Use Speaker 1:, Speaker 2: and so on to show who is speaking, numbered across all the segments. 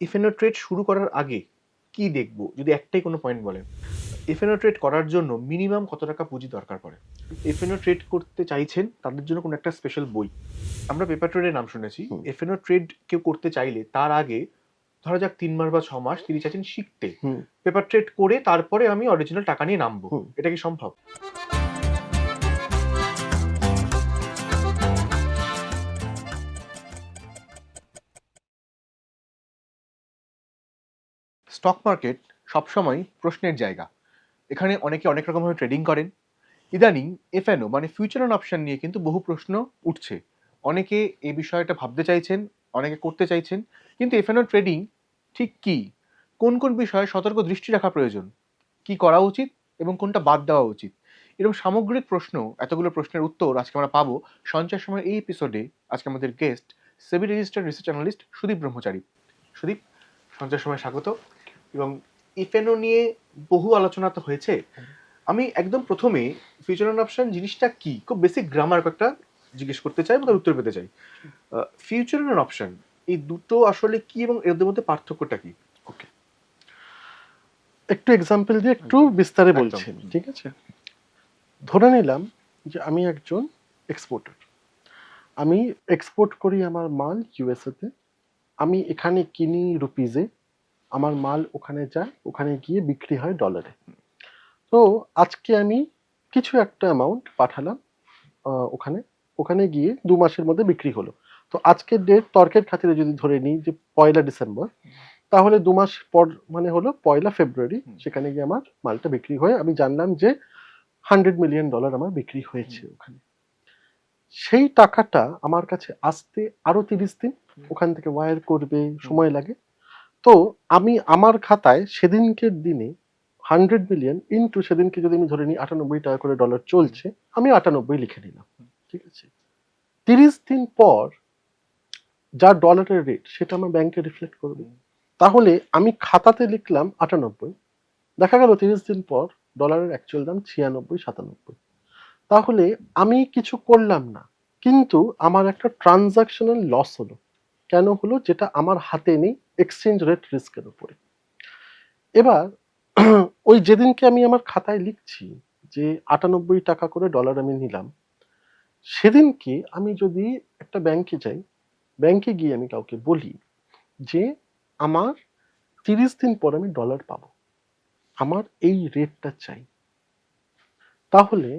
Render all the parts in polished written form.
Speaker 1: F&O trade শুরু করার আগে কি দেখব? যদি একটাই কোনো পয়েন্ট বলেন। এফএনও ট্রেড করার জন্য মিনিমাম কত টাকা পুঁজি দরকার পড়ে? এফএনও ট্রেড করতে চাইছেন তাদের জন্য কোনো একটা স্পেশাল বই। আমরা পেপার ট্রেডের নাম শুনেছি।
Speaker 2: হুম।
Speaker 1: এফএনও ট্রেড কেউ করতে চাইলে তার আগে ধরা যাক ৩ মাস বা ৬ মাস তিনি চাইছেন শিখতে।
Speaker 2: হুম।
Speaker 1: পেপার ট্রেড করে তারপরে আমি অরিজিনাল টাকা নিয়ে নামবো।
Speaker 2: হুম।
Speaker 1: এটা কি সম্ভব? স্টক মার্কেট সবসময় প্রশ্নের জায়গা। এখানে অনেকে অনেক রকমভাবে ট্রেডিং করেন। ইদানিং এফএনও মানে ফিউচার অ্যান্ড অপশন নিয়ে কিন্তু বহু প্রশ্ন উঠছে। অনেকে এই বিষয়টা ভাবতে চাইছেন, অনেকে করতে চাইছেন। কিন্তু এফএনও ট্রেডিং ঠিক কি? কোন কোন বিষয়ে সতর্ক দৃষ্টি রাখা প্রয়োজন? কি করা উচিত এবং কোনটা বাদ দেওয়া উচিত? এরকম সামগ্রিক প্রশ্ন, এতগুলো প্রশ্নের উত্তর আজকে আমরা পাবো সঞ্চয় সময়ের এই এপিসোডে। আজকে আমাদের গেস্ট সেবি রেজিস্টার্ড রিসার্চ অ্যানালিস্ট সুদীপ ব্রহ্মচারী। সুদীপ, সঞ্চয় সময় স্বাগত। এবং এফএনও নিয়ে বহু আলোচনা তো হয়েছে। আমি একদম প্রথমে ফিউচার অ্যান্ড অপশন জিনিসটা কি খুব বেসিক গ্রামার কয়েকটা জিজ্ঞেস করতে চাই এবং তার উত্তর পেতে চাই। ফিউচার অ্যান্ড অপশন এই দুটো আসলে কি এবং এদের মধ্যে পার্থক্যটা কি?
Speaker 2: ওকে, একটু এক্সাম্পল দিয়ে একটু বিস্তারে
Speaker 1: একদম।
Speaker 2: বলছি। ঠিক আছে, ধরে নিলাম যে আমি একজন এক্সপোর্টার। আমি এক্সপোর্ট করি আমার মাল ইউএসএ তে। আমি এখানে কিনি রুপিজে, আমার মাল ওখানে যায়, ওখানে গিয়ে বিক্রি হয় ডলারে। তো আজকে আমি কিছু একটা অ্যামাউন্ট পাঠালাম ওখানে, ওখানে গিয়ে 2 মাসের মধ্যে বিক্রি হলো। তো আজকের ডেট তর্কের খাতিরে যদি ধরে নিই যে 1 ডিসেম্বর, তাহলে 2 মাস পর মানে হলো 1 ফেব্রুয়ারি সেখানে গিয়ে আমার মালটা বিক্রি হয়ে আমি জানলাম যে $100 মিলিয়ন আমার বিক্রি হয়েছে ওখানে। সেই টাকাটা আমার কাছে আসতে আরো 30 দিন ওখান থেকে ওয়ার করবে, সময় লাগে। তো আমি আমার খাতায় সেদিনকের দিনে 100 মিলিয়ন ইন্টু সেদিনকে যদি আমি ধরে নিই 98 টাকা করে ডলার চলছে, আমি 98 লিখে নিলাম। ঠিক আছে, 30 দিন পর যা ডলারের রেট সেটা আমার ব্যাংকে রিফ্লেক্ট করবে। তাহলে আমি খাতাতে লিখলাম 98, দেখা গেল 30 দিন পর ডলারের অ্যাকচুয়াল দাম 96-97। তাহলে আমি কিছু করলাম না, কিন্তু আমার একটা ট্রানজাকশনাল লস হলো। কেন হলো? যেটা আমার হাতে নেই, এক্সচেঞ্জ রেট রিস্কের উপরে। এবার ওই যেদিনকে আমি আমার খাতায় লিখছি যে 98 টাকা করে ডলার আমি নিলাম, সেদিনকে আমি যদি একটা ব্যাংকে যাই, ব্যাংকে গিয়ে আমি কাউকে বলি যে আমার 30 দিন পর আমি ডলার পাবো, আমার এই রেটটা চাই, তাহলে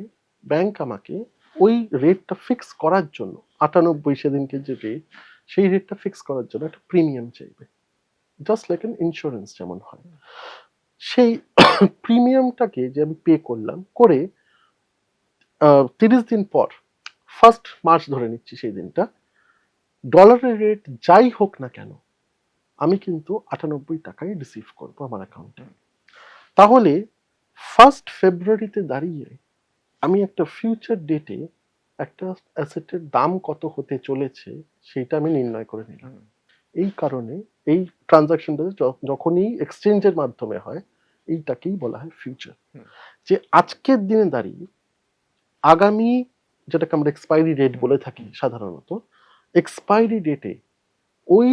Speaker 2: ব্যাংক আমাকে ওই রেটটা ফিক্স করার জন্য 98 সেদিনকে যে রেট, সেই রেটটা ফিক্স করার জন্য একটা প্রিমিয়াম চাইবে, জাস্ট লাইক এন ইন্স্যুরেন্স যেমন হয়। সেই প্রিমিয়ামটাকে যে আমি পে করলাম, করে 30 দিন পর 1 মার্চ ধরে নিচ্ছি সেই দিনটা, ডলারের রেট যাই হোক না কেন আমি কিন্তু 98 টাকাই রিসিভ করবো আমার অ্যাকাউন্টে। তাহলে 1 ফেব্রুয়ারিতে দাঁড়িয়ে আমি একটা ফিউচার ডেটে একটা অ্যাসেটের দাম কত হতে চলেছে সেটা আমি নির্ণয় করে নিলাম। এই কারণে এই ট্রানজাকশনটা যখনই এক্সচেঞ্জের মাধ্যমে হয়, এইটাকেই বলা হয় ফিউচার। যে আজকের দিনে দাঁড়িয়ে আগামী, যেটাকে আমরা এক্সপায়ারি ডেট বলে থাকি সাধারণত, এক্সপায়ারি ডেটে ওই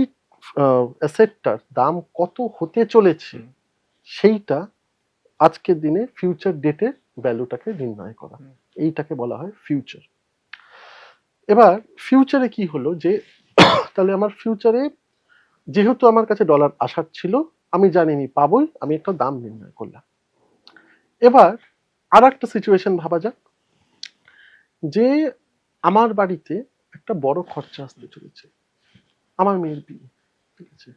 Speaker 2: অ্যাসেটটার দাম কত হতে চলেছে সেইটা আজকের দিনে ফিউচার ডেটে ভ্যালুটাকে নির্ণয় করা, এইটাকে বলা হয় ফিউচার। এবার ফিউচারে কি হলো যে তাহলে আমার ফিউচারে যেহেতু আমার কাছে ডলার আসার ছিল, আমি জানিনি পাবোই, আমি একটা দাম নির্ণয় করলাম। এবার আর একটা সিচুয়েশন ভাবা যাক যে আমার বাড়িতে একটা বড় খরচা আসতে চলেছে, আমার মেয়ের বিয়ে। ঠিক আছে,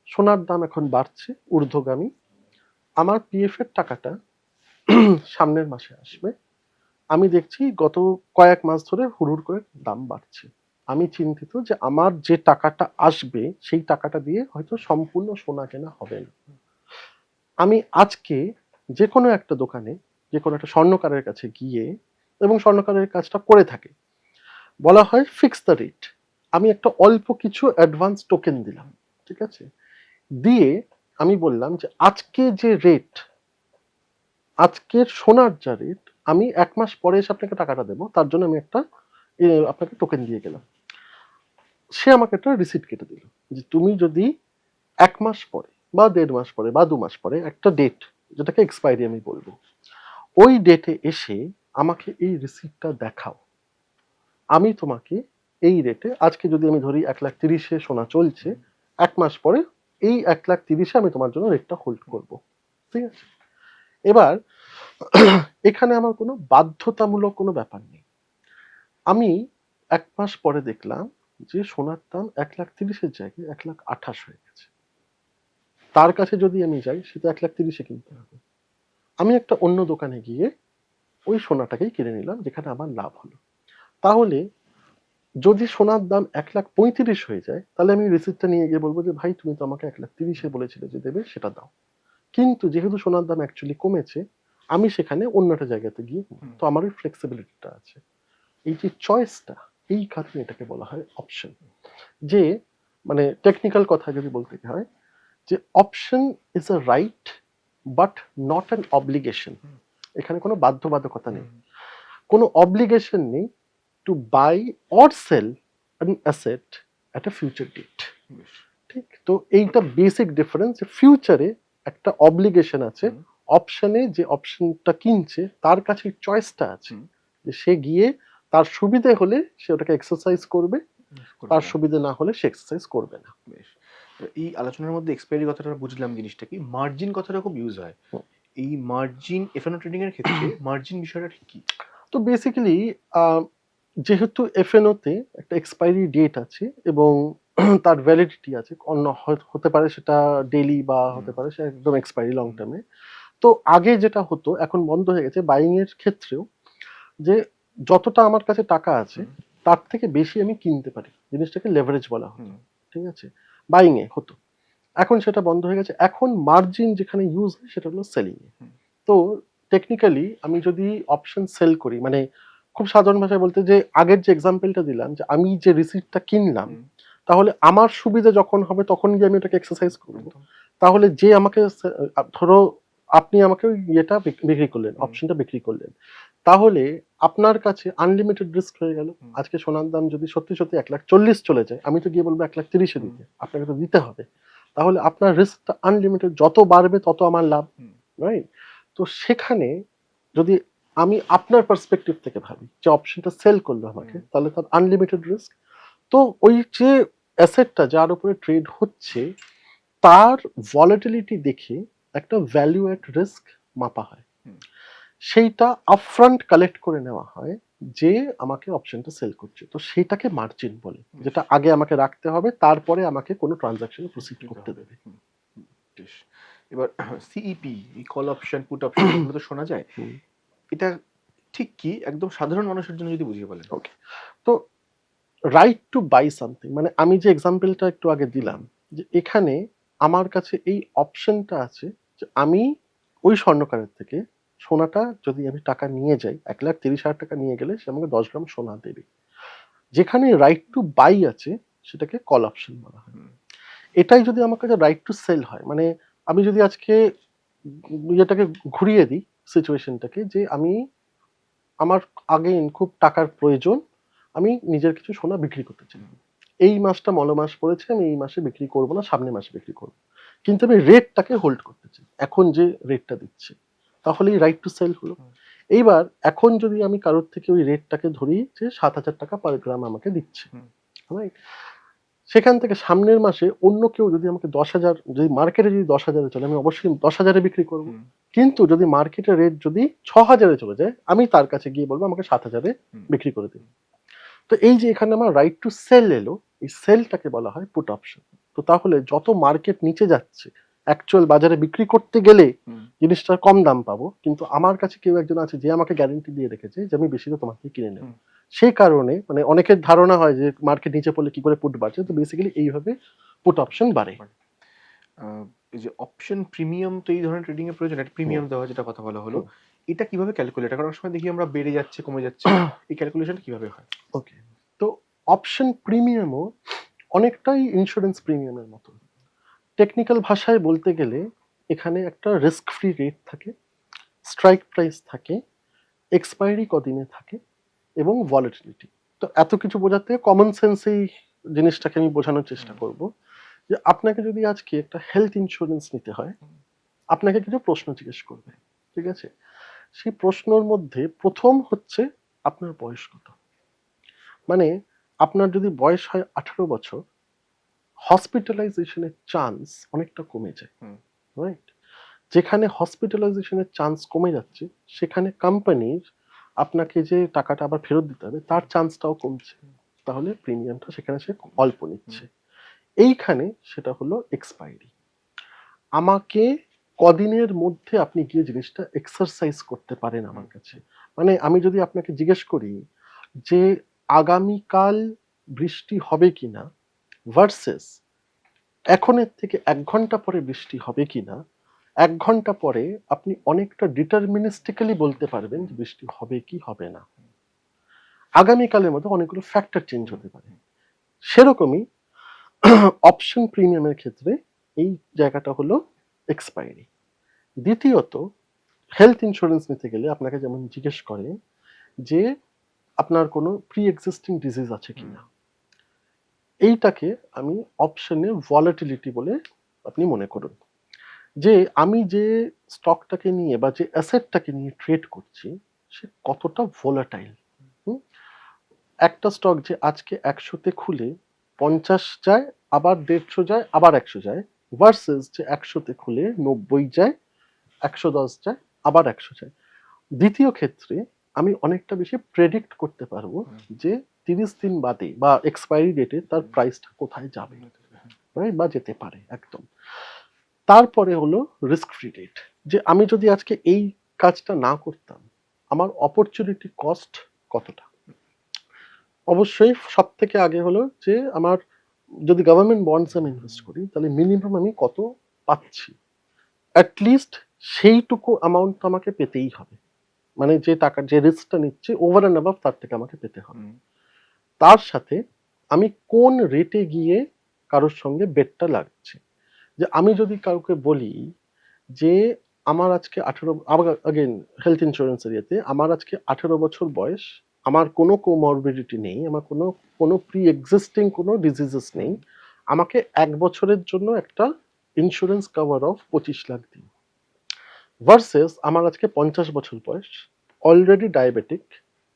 Speaker 2: সোনার দাম এখন বাড়ছে ঊর্ধ্বগামী, আমার পিএফ এর টাকাটা সামনের মাসে আসবে। আমি দেখছি গত কয়েক মাস ধরে হুড় করে দাম বাড়ছে। আমি চিন্তিত যে আমার যে টাকাটা আসবে সেই টাকাটা দিয়ে হয়তো সম্পূর্ণ সোনা কেনা হবে না। আমি আজকে যে কোনো একটা দোকানে, যে কোনো একটা স্বর্ণকারের কাছে গিয়ে, এবং স্বর্ণকারের কাজটা করে থাকে, বলা হয় ফিক্স দ্য রেট। আমি একটা অল্প কিছু অ্যাডভান্স টোকেন দিলাম। ঠিক আছে, দিয়ে আমি বললাম যে আজকে যে রেট, আজকের সোনার যা রেট, আমি 1 মাস পরে এসে আপনাকে টাকাটা দেবো, তার জন্য আমি একটা আপনাকে টোকেন দিয়ে গেলাম। সে আমাকে একটা রিসিট কেটে দিল যে তুমি যদি 1 মাস পরে বা 1.5 মাস পরে বা 2 মাস পরে একটা ডেট, যেটাকে এক্সপায়ারি আমি বলবো, ওই ডেটে এসে আমাকে এই রিসিপ্টটা দেখাও, আমি তোমাকে এই রেটে, আজকে যদি আমি ধরি 1,30,000-এ সোনা চলছে, 1 মাস পরে এই 1,30,000-এ আমি তোমার জন্য রেটটা হোল্ড করব। ঠিক আছে? এবার এখানে আমার কোনো বাধ্যতামূলক কোনো ব্যাপার নেই। আমি 1 মাস পরে দেখলাম যে সোনার দাম 1,30,000-এর জায়গায় 1,28,000 হয়ে গেছে। তার কাছে যদি আমি যাই, সে তো 1,30,000-এ কিনতে হবে। আমি একটা অন্য দোকানে গিয়ে ওই সোনাটাকেই কিনে নিলাম, যেখানে আমার লাভ হলো। তাহলে যদি সোনার দাম 1,35,000 হয়ে যায়, তাহলে আমি রিসিপ্টটা নিয়ে গিয়ে বলবো যে ভাই তুমি তো আমাকে 1,30,000 বলেছিলে যে দেবে, সেটা দাও। কিন্তু যেহেতু সোনার দাম অ্যাকচুয়ালি কমেছে, আমি সেখানে অন্য একটা জায়গাতে গিয়ে, তো আমার ওই ফ্লেক্সিবিলিটিটা আছে। এই যে চয়েসটা, এই কারণে এটাকে বলা হয় অপশন। যে মানে টেকনিক্যাল কথা যদি বলতে হয়, যে option is a right but not an obligation. এখানে কোনো বাধ্যবাধকতা নেই, কোনো অব্লিগেশন নেই to buy or sell an asset at a future date. ঠিক তো এইটা বেসিক ডিফারেন্স। ফিউচারে একটা অব্লিগেশন আছে, অপশনে যে অপশনটা কিনছে তার কাছে চয়েসটা আছে, যে সে গিয়ে তার সুবিধে হলে সে ওটাকে এক্সারসাইজ করবে, তার সুবিধে না হলে সে এক্সারসাইজ করবে না।
Speaker 1: বেশ, এই আলোচনার মধ্যে এক্সপায়ারি কথাটা বুঝলাম, জিনিসটা কি মার্জিন কথাটা খুব ইউজ হয়। এই মার্জিন এফএনও ট্রেডিং এর ক্ষেত্রে মার্জিন বিষয়টা ঠিক কি?
Speaker 2: তো বেসিক্যালি যেহেতু এফএনওতে একটা এক্সপায়ারি ডেট আছে এবং তার ভ্যালিডিটি আছে, অন্য হতে পারে সেটা ডেইলি বা হতে পারে সে একদম এক্সপায়ারি লং টার্মে। তো আগে যেটা হতো, এখন বন্ধ হয়ে গেছে বাইং এর ক্ষেত্রেও, যে যতটা আমার কাছে টাকা আছে তার থেকে বেশি আমি কিনতে পারি, জিনিসটাকে লেভারেজ বলা হতো। ঠিক আছে, বাইং এ হতো, এখন সেটা বন্ধ হয়ে গেছে। এখন মার্জিন যেখানে ইউজ হয় সেটা হলো সেলিং এ। তো টেকনিক্যালি আমি যদি অপশন সেল করি, মানে খুব সাধারণ ভাষায় বলতে, যে আগের যে এক্সাম্পলটা দিলাম, যে আমি যে রিসিপ্টটা কিনলাম, তাহলে আমার সুবিধা যখন হবে তখন গিয়ে আমি ওটাকে এক্সারসাইজ করব। তাহলে যে আমাকে ধরো আপনি আমাকে ওই ইয়েটা বিক্রি করলেন, অপশনটা বিক্রি করলেন, তাহলে আপনার কাছে আনলিমিটেড রিস্ক হয়ে গেল। আজকে সোনার দাম যদি সত্যি সত্যি 1,40,000 চলে যায়, আমি তো গিয়ে বলবো 1,30,000 দিতে, আপনাকে তো দিতে হবে। তাহলে আপনার রিস্কটা আনলিমিটেড, যত বাড়বে তত আমার লাভ, রাইট? তো সেখানে যদি আমি আপনার পার্সপেক্টিভ থেকে ভাবি যে অপশনটা সেল করলো আমাকে, তাহলে তার আনলিমিটেড রিস্ক। তো ওই যে অ্যাসেটটা যার উপরে ট্রেড হচ্ছে, তার ভলাটিলিটি দেখে একটা ভ্যালু এট রিস্ক মাপা হয়, সেইটা আপফ্রন্ট কালেক্ট করে নেওয়া হয় যে আমাকে অপশনটা সেল করছে। তো সেটাকে মার্জিন বলে, যেটা আগে আমাকে রাখতে হবে, তারপরে আমাকে কোনো ট্রানজাকশনে প্রসিড করতে দেবে।
Speaker 1: এবার সিইপি, এই কল অপশন, পুট অপশন, এগুলো তো শোনা যায়, এটা ঠিক কি একদম সাধারণ মানুষের জন্য যদি বুঝিয়ে বলেন?
Speaker 2: ওকে, তো রাইট টু বাই সামথিং, মানে আমি যে এক্সাম্পলটা একটু আগে দিলাম, যে এখানে আমার কাছে এই অপশনটা আছে যে আমি ওই স্বর্ণকারের থেকে সোনাটা যদি আমি টাকা নিয়ে যাই, 1,30,000 টাকা নিয়ে গেলে সে আমাকে 10 গ্রাম সোনা দেবে। যেখানে রাইট টু বাই আছে সেটাকে কল অপশন বলা হয়। এটাই যদি আমার কাছে রাইট টু সেল হয়, মানে আমি যদি আজকে ইয়েটাকে ঘুরিয়ে দিই, সিচুয়েশনটাকে, যে আমি আমার আগে খুব টাকার প্রয়োজন, আমি নিজের কিছু সোনা বিক্রি করতে চাই, এই মাসটা মলমাস পড়েছে, আমি এই মাসে বিক্রি করব না, সামনের মাসে বিক্রি করব, কিন্তু আমি রেটটাকে হোল্ড করতে চাই এখন যে রেটটা দিচ্ছে, তাহলেই রাইট টু সেল হলো। এইবার এখন যদি আমি কারোর থেকে ওই রেটটাকে ধরি যে 7,000 টাকা পার গ্রাম আমাকে দিচ্ছে, রাইট? সেখান থেকে সামনের মাসে অন্য কেউ যদি আমাকে 10,000, যদি মার্কেটে যদি 10,000-এ চলে, আমি অবশ্যই 10,000-এ বিক্রি করব। কিন্তু যদি মার্কেটের রেট যদি 6,000-এ চলে যায়, আমি তার কাছে গিয়ে বলবো আমাকে 7,000-এ বিক্রি করে দিন। তো এই যে এখানে আমার রাইট টু সেল এলো, এই সেলটাকে বলা হয় পুট অপশন। তো তাহলে যত মার্কেট নিচে যাচ্ছে, অ্যাকচুয়াল বাজারে বিক্রি করতে গেলে জিনিসটা কম দাম পাবো, কিন্তু আমার কাছে কেউ একজন আছে যে আমাকে গ্যারান্টি দিয়ে রেখেছে যে আমি বেশি তো তোমাকে কিনে নেব। সেই কারণে মানে অনেকের ধারণা হয় যে মার্কেট নিচে পড়লে কি করে পুট বাড়ছে, তো বেসিক্যালি এইভাবে পুট অপশন বাড়ে।
Speaker 1: এই যে অপশন প্রিমিয়াম, তো এই ধরনের ট্রেডিং এর প্রয়োজন, একটা প্রিমিয়াম দেওয়া, যেটা কথা বলা হলো, এটা কিভাবে ক্যালকুলেট হয়? কারণ সময় দেখি আমরা বেড়ে যাচ্ছে, কমে যাচ্ছে, এই ক্যালকুলেশন কিভাবে হয়?
Speaker 2: ওকে, তো অপশন প্রিমিয়ামও অনেকটাই ইন্স্যুরেন্স প্রিমিয়ামের মতো। টেকনিক্যাল ভাষায় বলতে গেলে এখানে একটা রিস্ক ফ্রি রেট থাকে, স্ট্রাইক প্রাইস থাকে, এক্সপায়ারি কদিনে থাকে এবং ভলাটিলিটি। তো এত কিছু বোঝাতে কমন সেন্সেই জিনিসটাকে আমি বোঝানোর চেষ্টা করব, যে আপনাকে যদি আজকে একটা হেলথ ইন্স্যুরেন্স নিতে হয়, আপনাকে কিছু প্রশ্ন জিজ্ঞেস করবে, ঠিক আছে? সেই প্রশ্নর মধ্যে প্রথম হচ্ছে আপনার বয়স কত। মানে আপনার যদি বয়স হয় 18 বছর, হসপিটালাইজেশনের চান্স অনেকটা কমে যায়,
Speaker 1: হুম।
Speaker 2: রাইট? যেখানে হসপিটালাইজেশনের চান্স কমে যাচ্ছে, সেখানে কোম্পানির আপনাকে যে টাকাটা আবার ফেরত দিতে হবে তার চান্সটাও কমছে। তাহলে প্রিমিয়ামটা সেখানে সে অল্প নিচ্ছে। এইখানে সেটা হলো এক্সপায়ারি। আমাকে কদিনের মধ্যে আপনি গিয়ে জিনিসটা এক্সারসাইজ করতে পারেন আমার কাছে। মানে আমি যদি আপনাকে জিজ্ঞেস করি যে আগামীকাল বৃষ্টি হবে কিনা ভার্সেস এখনের থেকে 1 ঘন্টা পরে বৃষ্টি হবে কিনা, 1 ঘন্টা পরে আপনি অনেকটা ডিটারমিনিস্টিক্যালি বলতে পারবেন যে বৃষ্টি হবে কি হবে না। আগামীকালের মধ্যে অনেকগুলো ফ্যাক্টর চেঞ্জ হতে পারে। সেরকমই অপশন প্রিমিয়ামের ক্ষেত্রে এই জায়গাটা হলো এক্সপায়ারি। দ্বিতীয়ত, হেলথ ইন্স্যুরেন্স নিতে গেলে আপনাকে যেমন জিজ্ঞেস করে যে আপনার কোনো প্রি এক্সিস্টিং ডিজিজ আছে কিনা। এইটাকে আমি অপশনে ভলাটিলিটি বলে আপনি মনে করুন, যে আমি যে স্টকটাকে নিয়ে বা যে অ্যাসেটটাকে নিয়ে ট্রেড করছি সে কতটা ভোলাটাইল। একটা স্টক যে আজকে 100-তে খুলে 50 যায়, আবার 150 যায়, আবার 100 যায়, ভার্সেস যে 100-তে খুলে 90 যায়, 110 যায়, আবার 100 যায়। দ্বিতীয় ক্ষেত্রে আমি অনেকটা বেশি প্রেডিক্ট করতে পারবো যে 30 দিন বাদে বা এক্সপায়ারি ডেটে তার প্রাইসটা কোথায় যাবে, রাইট? বা যেতে পারে একদম। তারপরে হলো রিস্ক ফ্রি রেট, যে আমি যদি আজকে এই কাজটা না করতাম আমার অপরচুনিটি কস্ট কতটা। অবশ্যই সব থেকে আগে হলো যে আমার যদি গভর্নমেন্ট বন্ডস আমি ইনভেস্ট করি তাহলে মিনিমাম আমি কত পাচ্ছি, অ্যাটলিস্ট সেইটুকু অ্যামাউন্ট তো আমাকে পেতেই হবে। মানে যে টাকা যে রিস্কটা নিচ্ছে ওভার অ্যান্ড অ্যাবাভ তার থেকে আমাকে পেতে হবে। তার সাথে আমি কোন রেটে গিয়ে কারোর সঙ্গে বেটটা লাগছে। যে আমি যদি কাউকে বলি যে আমার আজকে 18, আবার আগেন হেলথ ইন্স্যুরেন্স এরিয়াতে আমার আজকে 18 বছর বয়স, আমার কোনো কোমরবিডিটি নেই, আমার কোনো কোনো প্রি এক্সিস্টিং কোনো ডিজিজেস নেই, আমাকে 1 বছরের জন্য একটা ইন্স্যুরেন্স কভার অফ 25 লাখ দিন। ভার্সেস আমার আজকে 50 বছর বয়স, অলরেডি ডায়াবেটিক,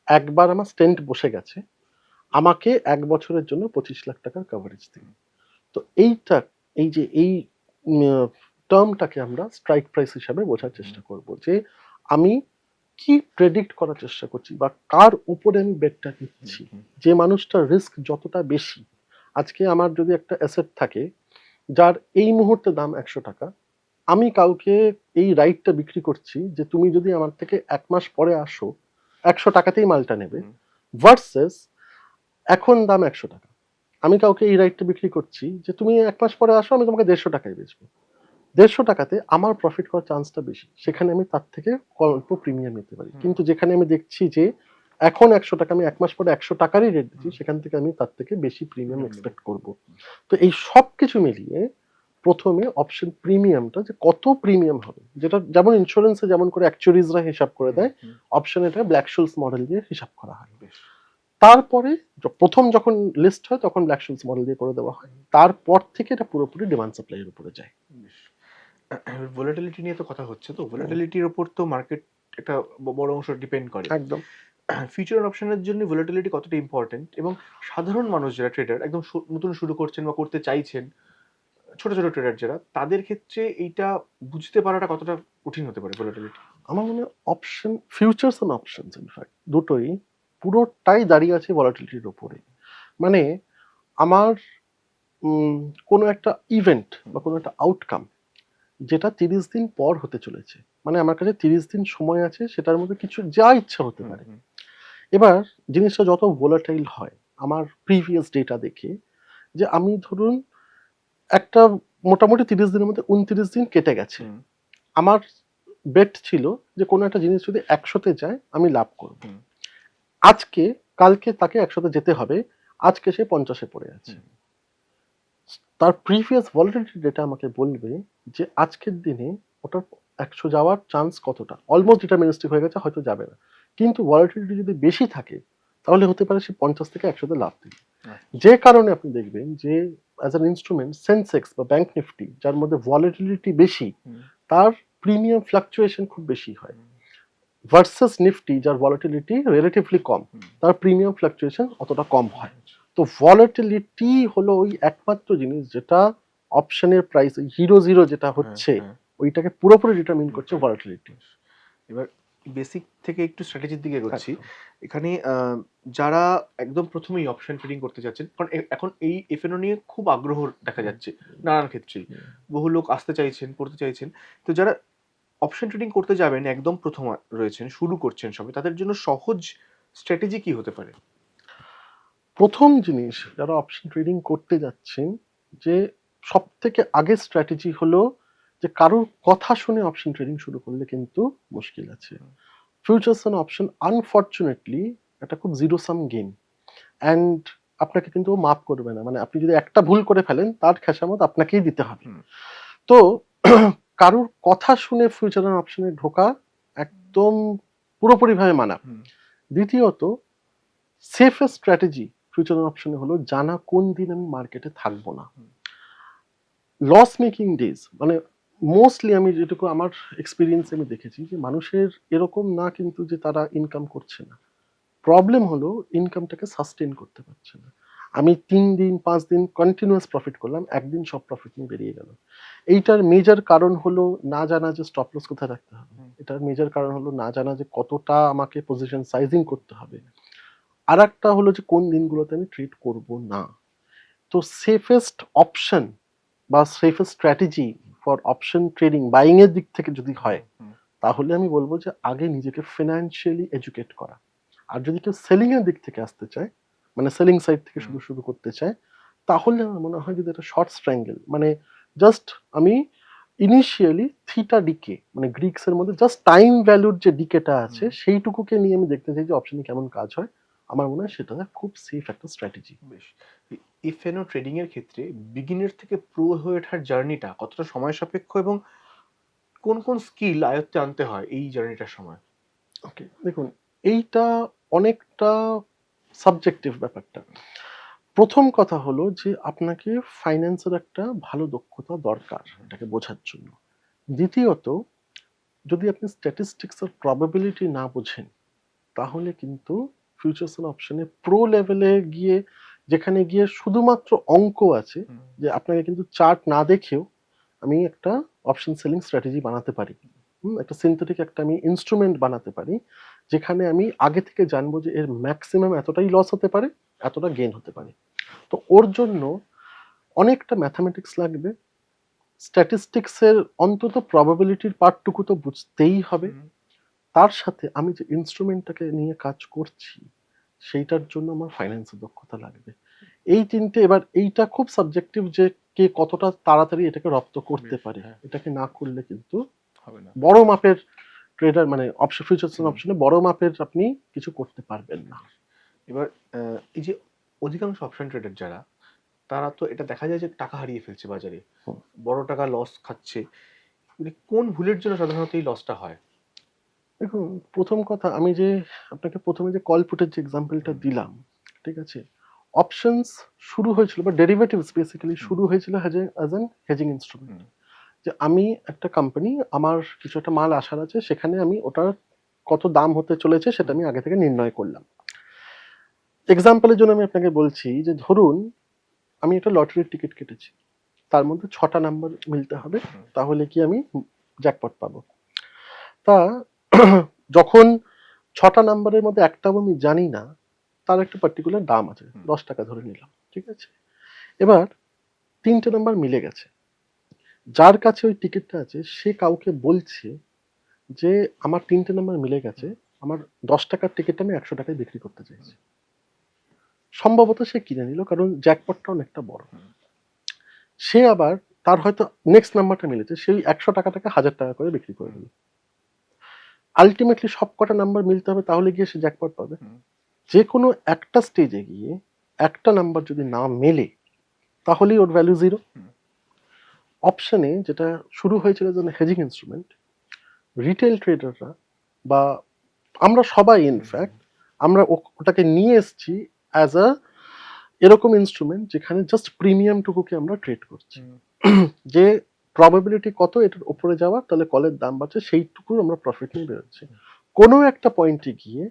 Speaker 2: একবার আমার স্টেন্ট বসে গেছে, আমাকে 1 বছরের জন্য 25 লাখ টাকার কভারেজ দিন। তো এইটা, এই যে এই টার্মটাকে আমরা স্ট্রাইক প্রাইস হিসাবে বোঝার চেষ্টা করব, যে আমি কি প্রেডিক্ট করার চেষ্টা করছি বা কার উপরে আমি বেটটা দিচ্ছি। যে মানুষটার রিস্ক যতটা বেশি, আজকে আমার যদি একটা অ্যাসেট থাকে যার এই মুহূর্তে দাম 100 টাকা, আমি কাউকে এই রাইটটা বিক্রি করছি যে তুমি যদি আমার থেকে 1 মাস পরে আসো 100 টাকাতেই মালটা নেবে, ভার্সেস এখন দাম 100 টাকা, আমি কাউকে এই রাইটটা বিক্রি করছি যে তুমি 1 মাস পরে আসো আমি তোমাকে 150 টাকায় বেচবো। 150 টাকাতে আমার প্রফিট করার চান্সটা বেশি, সেখানে আমি তার থেকে অল্প প্রিমিয়াম নিতে পারি। কিন্তু যেখানে আমি দেখছি যে এখন 100 টাকা, আমি 1 মাস পরে 100 টাকারই রেট দিচ্ছি, সেখান থেকে আমি তার থেকে বেশি প্রিমিয়াম এক্সপেক্ট করব। তো এই সব কিছু মিলিয়ে প্রথমে অপশন প্রিমিয়ামটা, যে কত প্রিমিয়াম হবে, যেটা যেমন ইন্স্যুরেন্সে যেমন করে অ্যাকচুয়ারিজরা হিসাব করে দেয়, অপশন এটা ব্ল্যাক শুলস মডেল দিয়ে হিসাব করা হয়। তারপরে প্রথম যখন লিস্ট হয় তখন ব্ল্যাক শুলস মডেল দিয়ে করে দেওয়া হয়, তারপর থেকে এটা পুরোপুরি ডিমান্ড সাপ্লাইয়ের উপরে যায়।
Speaker 1: ভোলাটিলিটি নিয়ে তো কথা হচ্ছে, তো ভোলাটিলিটির ওপর তো মার্কেট একটা বড় অংশ ডিপেন্ড করে।
Speaker 2: একদম।
Speaker 1: ফিউচার অপশনের জন্য ভোলাটিলিটি কতটা ইম্পর্টেন্ট, এবং সাধারণ মানুষ যারা ট্রেডার একদম নতুন শুরু করছেন বা করতে চাইছেন, ছোট ছোট ট্রেডার যারা, তাদের ক্ষেত্রে এইটা বুঝতে পারাটা কতটা কঠিন হতে পারে ভোলাটিলিটি?
Speaker 2: আমার মনে হয় option, futures and options in fact দুটোই পুরোটাই দাঁড়িয়ে আছে ভলাটিলিটির উপরে। মানে আমার কোনো একটা ইভেন্ট বা কোনো একটা আউটকাম যেটা 30 দিন পর হতে চলেছে, মানে আমার কাছে 30 দিন সময় আছে, সেটার মধ্যে কিছু যা ইচ্ছা হতে পারে। এবার জিনিসটা যত ভোলাটাইল হয় আমার প্রিভিয়াস ডেটা দেখে, যে আমি ধরুন একটা মোটামুটি 30 দিনের মধ্যে 29 দিন কেটে গেছে, আমার বেট ছিল যে কোনো একটা জিনিস যদি 100-তে যায় আমি লাভ করব। আজকে কালকে তাকে 100-তে যেতে হবে, আজকে সে 50-এ পড়ে আছে। তার প্রিভিয়াস ভলাটিলিটি ডেটা আমাকে বলবে যে আজকের দিনে ওটার 100 যাওয়ার চান্স কতটা, অলমোস্ট ডিটারমিনিস্টিক হয়ে গেছে, হয়তো যাবে না। কিন্তু ভলাটিলিটি যদি বেশি থাকে তাহলে হতে পারে সে 50 থেকে 100 লাভ দিল।
Speaker 1: আচ্ছা।
Speaker 2: যে কারণে আপনি দেখবেন যে অ্যাজ অ্যান ইনস্ট্রুমেন্ট সেন্সেক্স বা ব্যাংক নিফটি যার মধ্যে ভলাটিলিটি বেশি,
Speaker 1: হুম,
Speaker 2: তার প্রিমিয়াম ফ্লাকচুয়েশন খুব বেশি হয়
Speaker 1: হুম,
Speaker 2: ভার্সাস নিফটি যার ভলাটিলিটি রিলেটিভলি কম,
Speaker 1: হুম।
Speaker 2: তার প্রিমিয়াম ফ্লাকচুয়েশন অতটা কম হয়।
Speaker 1: আচ্ছা।
Speaker 2: তো ভলাটিলিটি হলো ওই একমাত্র জিনিস যেটা অপশনের প্রাইস হিরো জিরো যেটা
Speaker 1: হ্যাঁ,
Speaker 2: হচ্ছে
Speaker 1: হ্যাঁ।
Speaker 2: ওইটাকে পুরোপুরি ডিটারমিন করছে ভলাটিলিটি।
Speaker 1: এবার বেসিক থেকে একটু স্ট্র্যাটেজির দিকে এগোচ্ছি।
Speaker 2: একদম।
Speaker 1: এখানে যারা একদম প্রথমেই অপশন ট্রেডিং করতে যাচ্ছেন, কারণ এখন এই এফএনও নিয়ে খুব আগ্রহ দেখা যাচ্ছে নানান ক্ষেত্রেই। বহু লোক আসতে চাইছেন, করতে চাইছেন। তো যারা অপশন ট্রেডিং করতে যাবেন একদম প্রথম রয়েছেন, শুরু করছেন সবে, তাদের জন্য সহজ স্ট্র্যাটেজি কি হতে পারে?
Speaker 2: প্রথম জিনিস যারা অপশন ট্রেডিং করতে যাচ্ছেন, যে সব থেকে আগের স্ট্র্যাটেজি হলো যে কারোর কথা শুনে অপশন ট্রেডিং শুরু করলে কিন্তু মুশকিল আছে। ফিউচার্স অ্যান্ড অপশন আনফর্চুনেটলি এটা খুব জিরো সাম গেম, অ্যান্ড আপনাকে কিন্তু ও মাফ করবে না। মানে আপনি যদি একটা ভুল করে ফেলেন তার খেসামত আপনাকেই দিতে হবে।
Speaker 1: হুম,
Speaker 2: তো কারোর কথা শুনে ফিউচার অ্যান্ড অপশনে ঢোকা একদম পুরোপুরিভাবে মানা।
Speaker 1: হুম,
Speaker 2: দ্বিতীয়ত, সেফেস্ট স্ট্র্যাটেজি ফিউচার অপশনে হলো জানা কোন দিন আমি মার্কেটে থাকবো না। লস মেকিং ডেজ মানে মোস্টলি আমি যেটুকু আমার এক্সপিরিয়েন্স আমি দেখেছি যে মানুষের এরকম না কিন্তু যে তারা ইনকাম করছে না, প্রবলেম হলো ইনকামটাকে সাস্টেন করতে পারছে না। আমি 3 দিন 5 দিন কন্টিনিউয়াস প্রফিট করলাম, একদিন সব প্রফিট নিয়ে বেরিয়ে গেল। এইটার মেজর কারণ হলো না জানা যে স্টপ লস কোথায় রাখতে হবে, এটার মেজর কারণ হলো না জানা যে কতটা আমাকে পজিশন সাইজিং করতে হবে, আর একটা হলো যে কোন দিনগুলোতে আমি ট্রেড করব না। তো সেফেস্ট অপশন বা safest strategy for option trading buying এর দিক থেকে যদি হয়,
Speaker 1: হুম,
Speaker 2: তাহলে আমি বলবো যে আগে নিজেকে ফিনান্সিয়ালি এডুকেট করা। আর যদি কেউ সেলিং এর দিক থেকে আসতে চায়, মানে সেলিং সাইড থেকে
Speaker 1: হুম,
Speaker 2: শুরু করতে চায়, তাহলে আমার মনে হয় যদি একটা শর্ট স্ট্র্যাঙ্গেল মানে জাস্ট আমি ইনিশিয়ালি থিটা ডিকে মানে গ্রিক্স এর মধ্যে জাস্ট টাইম ভ্যালুর যে ডিকেটা আছে
Speaker 1: হুম।
Speaker 2: সেইটুকুকে নিয়ে আমি দেখতে চাই যে অপশনে কেমন কাজ হয়। আমার মনে হয় সেটা খুব সেফ একটা স্ট্র্যাটেজি।
Speaker 1: বেশ। এফএনও ট্রেডিং এর ক্ষেত্রে বিগিনার থেকে প্রো হয়ে ওঠার জার্নিটা কতটা সময় সাপেক্ষ এবং কোন কোন স্কিল আয়ত্তে আনতে হয় এই জার্নিটার সময়?
Speaker 2: ওকে, দেখুন, এইটা অনেকটা সাবজেক্টিভ ব্যাপারটা। প্রথম কথা হলো যে আপনাকে ফাইন্যান্সের একটা ভালো দক্ষতা দরকার এটাকে বোঝার জন্য। দ্বিতীয়ত, যদি আপনি স্ট্যাটিস্টিক্স আর প্রবাবিলিটি না বোঝেন, তাহলে কিন্তু ফিউচার্স এন্ড অপশনে প্রো লেভেলে গিয়ে, যেখানে গিয়ে শুধুমাত্র অঙ্ক আছে,
Speaker 1: হুম,
Speaker 2: যে আপনাকে কিন্তু চার্ট না দেখেও আমি একটা অপশন সেলিং স্ট্র্যাটেজি বানাতে পারি। একটা সিনথেটিক একটা আমি ইনস্ট্রুমেন্ট বানাতে পারি, যেখানে আমি আগে থেকে জানবো যে এর ম্যাক্সিমাম এতটাই লস হতে পারে, এতটা গেইন হতে পারে। তো ওর জন্য অনেকটা ম্যাথামেটিক্স লাগবে, স্ট্যাটিস্টিক্স এর অন্তত প্রবাবিলিটির পার্টটুকু তো বুঝতেই হবে।
Speaker 1: হুম,
Speaker 2: তার সাথে আমি যে ইনস্ট্রুমেন্টটাকে নিয়ে কাজ করছি সেইটার জন্য আমার ফাইন্যান্সের দক্ষতা লাগবে। এই তিনটে, এবার এইটা খুব সাবজেক্টিভ যে কে কতটা তাড়াতাড়ি এটাকে রপ্ত করতে
Speaker 1: বেশ,
Speaker 2: পারে।
Speaker 1: হ্যাঁ,
Speaker 2: এটাকে না করলে কিন্তু
Speaker 1: হবে না।
Speaker 2: বড় মাপের ট্রেডার মানে অপশন ফিউচার্স
Speaker 1: হুম,
Speaker 2: অপশনে বড় মাপের আপনি কিছু করতে পারবেন না।
Speaker 1: এবার এই যে অধিকাংশ অপশন ট্রেডার যারা, তারা তো এটা দেখা যায় যে টাকা হারিয়ে ফেলছে বাজারে।
Speaker 2: হুম।
Speaker 1: বড় টাকা লস খাচ্ছে। মানে কোন ভুলের জন্য সাধারণত এই লসটা হয়?
Speaker 2: দেখুন, প্রথম কথা আমি যে আপনাকে প্রথমে যে কল পুটের যে এক্সাম্পলটা
Speaker 1: হুম,
Speaker 2: দিলাম, ঠিক আছে? অপশনস শুরু হয়েছিল বা ডেরিভেটিভস বেসিক্যালি
Speaker 1: হুম,
Speaker 2: শুরু হয়েছিল অ্যাজ অ্যান হেজিং ইনস্ট্রুমেন্ট।
Speaker 1: হুম,
Speaker 2: যে আমি একটা কোম্পানি, আমার কিছু একটা মাল আসার আছে, সেখানে আমি ওটার কত দাম হতে চলেছে সেটা
Speaker 1: হুম,
Speaker 2: আমি আগে থেকে নির্ণয় করলাম। এক্সাম্পলের জন্য আমি আপনাকে বলছি যে ধরুন আমি একটা লটারির টিকিট কেটেছি, তার মধ্যে 6টা নাম্বার মিলতে হবে,
Speaker 1: হুম,
Speaker 2: তাহলে কি আমি জ্যাকপট পাবো। তা যখন 6টা নাম্বারের মধ্যে একটাও আমি জানি না, তার একটা পার্টিকুলার দাম আছে,
Speaker 1: হুম,
Speaker 2: 10 টাকা ধরে নিলাম, ঠিক আছে? এবার 3টে নাম্বার মিলে গেছে, যার কাছে ওই টিকিটটা আছে সে কাউকে বলছে যে আমার 3টে নাম্বার মিলে গেছে,
Speaker 1: হুম,
Speaker 2: আমার 10 টাকার টিকিটটা আমি 100 টাকায় বিক্রি করতে চাইছি। সম্ভবত সে কিনে নিল, কারণ জ্যাকপটটা অনেকটা বড়।
Speaker 1: হুম,
Speaker 2: সে আবার, তার হয়তো নেক্সট নাম্বারটা মিলেছে, সেই 100 টাকাটাকে 1000 টাকা করে বিক্রি করে
Speaker 1: হুম,
Speaker 2: দিল। আলটিমেটলি সব কটা নাম্বার মিলতে হবে, তাহলে গিয়ে সে জ্যাকপট পাবে।
Speaker 1: হুম,
Speaker 2: যে কোনো একটা স্টেজে গিয়ে একটা নাম্বার যদি না মেলে, তাহলেই ওর ভ্যালু জিরো।
Speaker 1: হুম,
Speaker 2: অপশনে যেটা শুরু হয়েছিল যেন হেজিং ইনস্ট্রুমেন্ট, রিটেল ট্রেডাররা বা আমরা সবাই
Speaker 1: হুম, হুম,
Speaker 2: ইনফ্যাক্ট আমরা ওটাকে নিয়ে এসেছি অ্যাজ আ এরকম ইনস্ট্রুমেন্ট যেখানে জাস্ট প্রিমিয়ামটুকুকে আমরা ট্রেড করছি। যে প্রবাবিলিটি কত এটার উপরে যাওয়ার, তাহলে কলের দাম বাড়ছে, সেইটুকুর আমরা প্রফিট নিয়ে বেরোচ্ছি। কোনো একটা পয়েন্টে গিয়ে